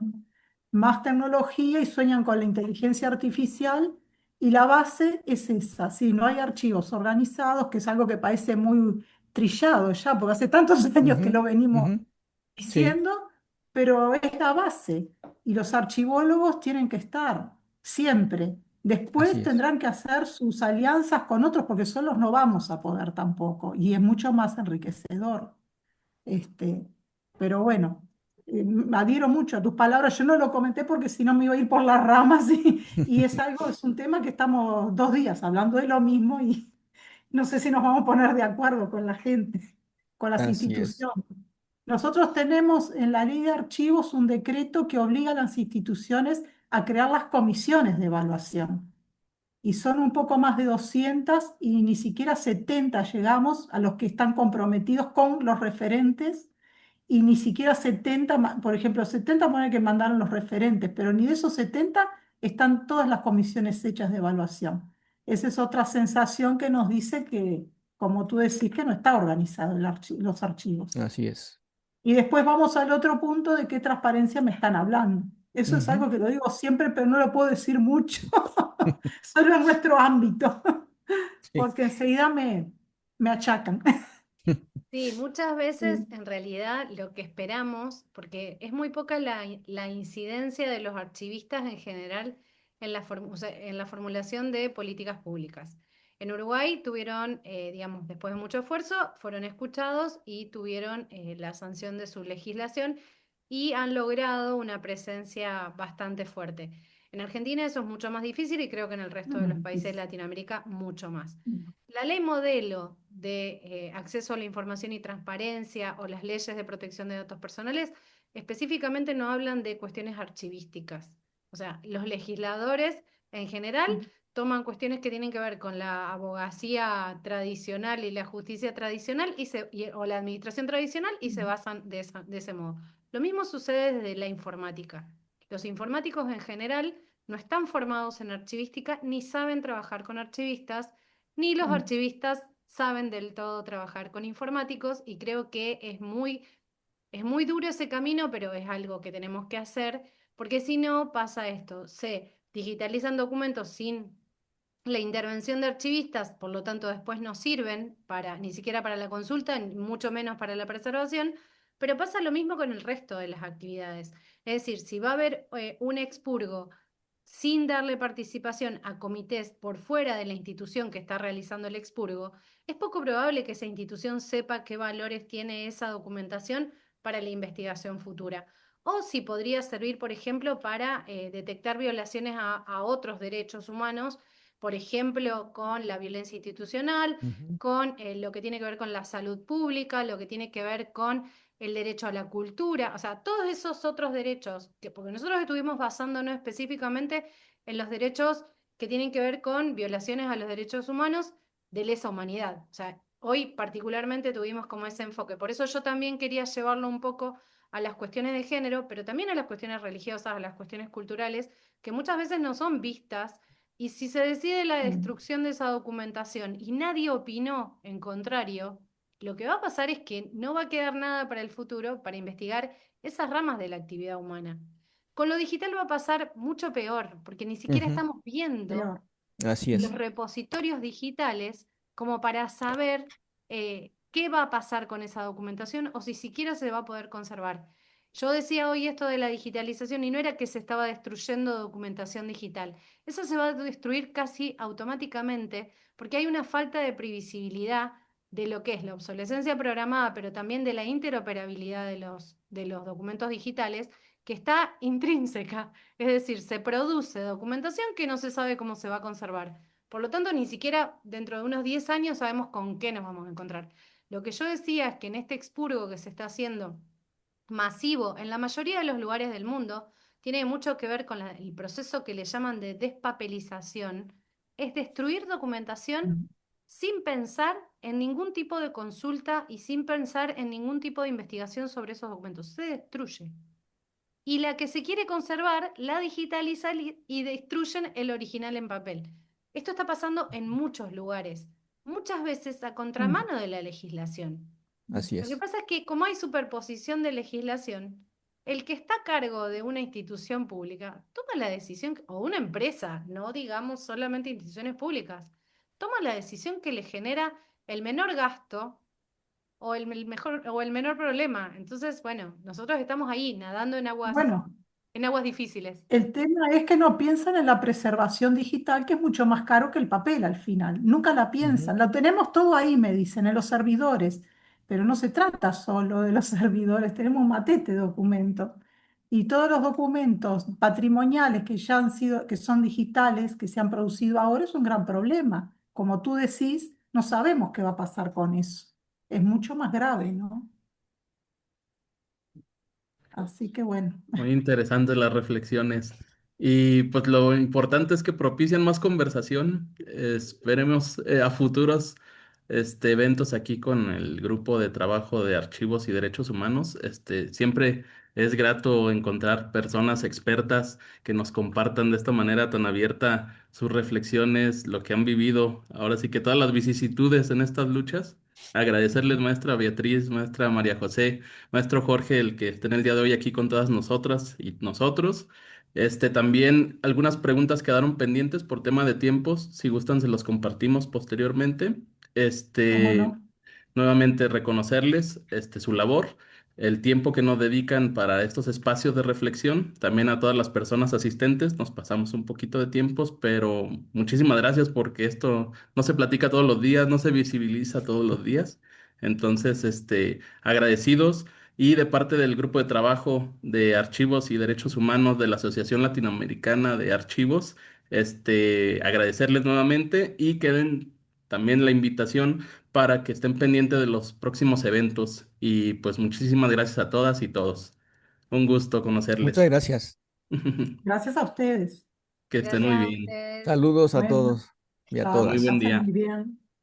más tecnología y sueñan con la inteligencia artificial y la base es esa. Si no hay archivos organizados, que es algo que parece muy trillado ya, porque hace tantos años que ujú, lo venimos ujú, sí, diciendo, pero es la base y los archivólogos tienen que estar siempre. así Después es, tendrán que hacer sus alianzas con otros porque solos no vamos a poder tampoco y es mucho más enriquecedor. Este, pero bueno, me adhiero mucho a tus palabras. Yo no lo comenté porque si no me iba a ir por las ramas y es algo, es un tema que estamos 2 días hablando de lo mismo y no sé si nos vamos a poner de acuerdo con la gente, con las así es, instituciones. Nosotros tenemos en la ley de archivos un decreto que obliga a las instituciones a crear las comisiones de evaluación. Y son un poco más de 200 y ni siquiera 70 llegamos a los que están comprometidos con los referentes y ni siquiera 70, por ejemplo, 70 ponen que mandaron los referentes, pero ni de esos 70 están todas las comisiones hechas de evaluación. Esa es otra sensación que nos dice que, como tú decís, que no está organizado los archivos. así es. Y después vamos al otro punto de qué transparencia me están hablando. Eso es Ujú, algo que lo digo siempre, pero no lo puedo decir mucho, solo en nuestro ámbito, sí, porque enseguida me achacan. Sí, muchas veces Sí. en realidad lo que esperamos, porque es muy poca la incidencia de los archivistas en general en o sea, en la formulación de políticas públicas. En Uruguay tuvieron, digamos, después de mucho esfuerzo, fueron escuchados y tuvieron la sanción de su legislación y han logrado una presencia bastante fuerte. En Argentina eso es mucho más difícil y creo que en el resto de los países de Latinoamérica mucho más. La ley modelo de acceso a la información y transparencia o las leyes de protección de datos personales específicamente no hablan de cuestiones archivísticas. O sea, los legisladores en general toman cuestiones que tienen que ver con la abogacía tradicional y la justicia tradicional o la administración tradicional y se basan de ese modo. Lo mismo sucede desde la informática. Los informáticos en general no están formados en archivística ni saben trabajar con archivistas ni los archivistas saben del todo trabajar con informáticos y creo que es muy duro ese camino, pero es algo que tenemos que hacer, porque si no pasa esto, se digitalizan documentos sin la intervención de archivistas, por lo tanto después no sirven para, ni siquiera para la consulta, ni mucho menos para la preservación, pero pasa lo mismo con el resto de las actividades. Es decir, si va a haber un expurgo sin darle participación a comités por fuera de la institución que está realizando el expurgo, es poco probable que esa institución sepa qué valores tiene esa documentación para la investigación futura. O si podría servir, por ejemplo, para detectar violaciones a otros derechos humanos, por ejemplo, con la violencia institucional, Ujú. con lo que tiene que ver con la salud pública, lo que tiene que ver con el derecho a la cultura, o sea, todos esos otros derechos, porque nosotros estuvimos basándonos específicamente en los derechos que tienen que ver con violaciones a los derechos humanos de lesa humanidad. O sea, hoy particularmente tuvimos como ese enfoque. Por eso yo también quería llevarlo un poco a las cuestiones de género, pero también a las cuestiones religiosas, a las cuestiones culturales, que muchas veces no son vistas. Y si se decide la destrucción de esa documentación y nadie opinó en contrario, lo que va a pasar es que no va a quedar nada para el futuro para investigar esas ramas de la actividad humana. Con lo digital va a pasar mucho peor, porque ni siquiera Ujú. estamos viendo Peor. Así los es. repositorios digitales como para saber qué va a pasar con esa documentación o si siquiera se va a poder conservar. Yo decía hoy esto de la digitalización y no era que se estaba destruyendo documentación digital. Eso se va a destruir casi automáticamente porque hay una falta de previsibilidad de lo que es la obsolescencia programada, pero también de la interoperabilidad de los documentos digitales, que está intrínseca. Es decir, se produce documentación que no se sabe cómo se va a conservar. Por lo tanto, ni siquiera dentro de unos 10 años sabemos con qué nos vamos a encontrar. Lo que yo decía es que en este expurgo que se está haciendo masivo en la mayoría de los lugares del mundo, tiene mucho que ver con el proceso que le llaman de despapelización, es destruir documentación sin pensar en ningún tipo de consulta y sin pensar en ningún tipo de investigación sobre esos documentos. Se destruye. Y la que se quiere conservar, la digitalizan y destruyen el original en papel. Esto está pasando en muchos lugares, muchas veces a contramano de la legislación. Así Lo que es. pasa es que como hay superposición de legislación, el que está a cargo de una institución pública toma la decisión, o una empresa, no digamos solamente instituciones públicas, toma la decisión que le genera el menor gasto o el mejor o el menor problema. Entonces, bueno, nosotros estamos ahí nadando Bueno, en aguas difíciles. el tema es que no piensan en la preservación digital, que es mucho más caro que el papel al final. Nunca la piensan. Ujú. Lo tenemos todo ahí, me dicen, en los servidores. Pero no se trata solo de los servidores, tenemos un matete de documentos. Y todos los documentos patrimoniales que ya han sido, que son digitales, que se han producido ahora, es un gran problema. Como tú decís, no sabemos qué va a pasar con eso. Es mucho más grave, ¿no? Así que bueno. Muy interesantes las reflexiones. Y pues lo importante es que propician más conversación. Esperemos a futuros eventos aquí con el grupo de trabajo de archivos y derechos humanos. Siempre es grato encontrar personas expertas que nos compartan de esta manera tan abierta sus reflexiones, lo que han vivido, ahora sí que todas las vicisitudes en estas luchas. Agradecerles, maestra Beatriz, maestra María José, maestro Jorge, el que esté en el día de hoy aquí con todas nosotras y nosotros. También algunas preguntas quedaron pendientes por tema de tiempos. Si gustan, se los compartimos posteriormente. ¿Cómo Este, no? Nuevamente reconocerles su labor, el tiempo que nos dedican para estos espacios de reflexión. También a todas las personas asistentes, nos pasamos un poquito de tiempos, pero muchísimas gracias porque esto no se platica todos los días, no se visibiliza todos los días. Entonces, agradecidos. Y de parte del grupo de trabajo de archivos y derechos humanos de la Asociación Latinoamericana de Archivos, agradecerles nuevamente y queden también la invitación para que estén pendientes de los próximos eventos. Y pues muchísimas gracias a todas y todos. Un gusto Muchas conocerles. gracias. Gracias a ustedes. Que estén Gracias muy a bien. ustedes. Saludos a Bueno, todos y a chao, Muy que todas. buen pasen muy día. bien.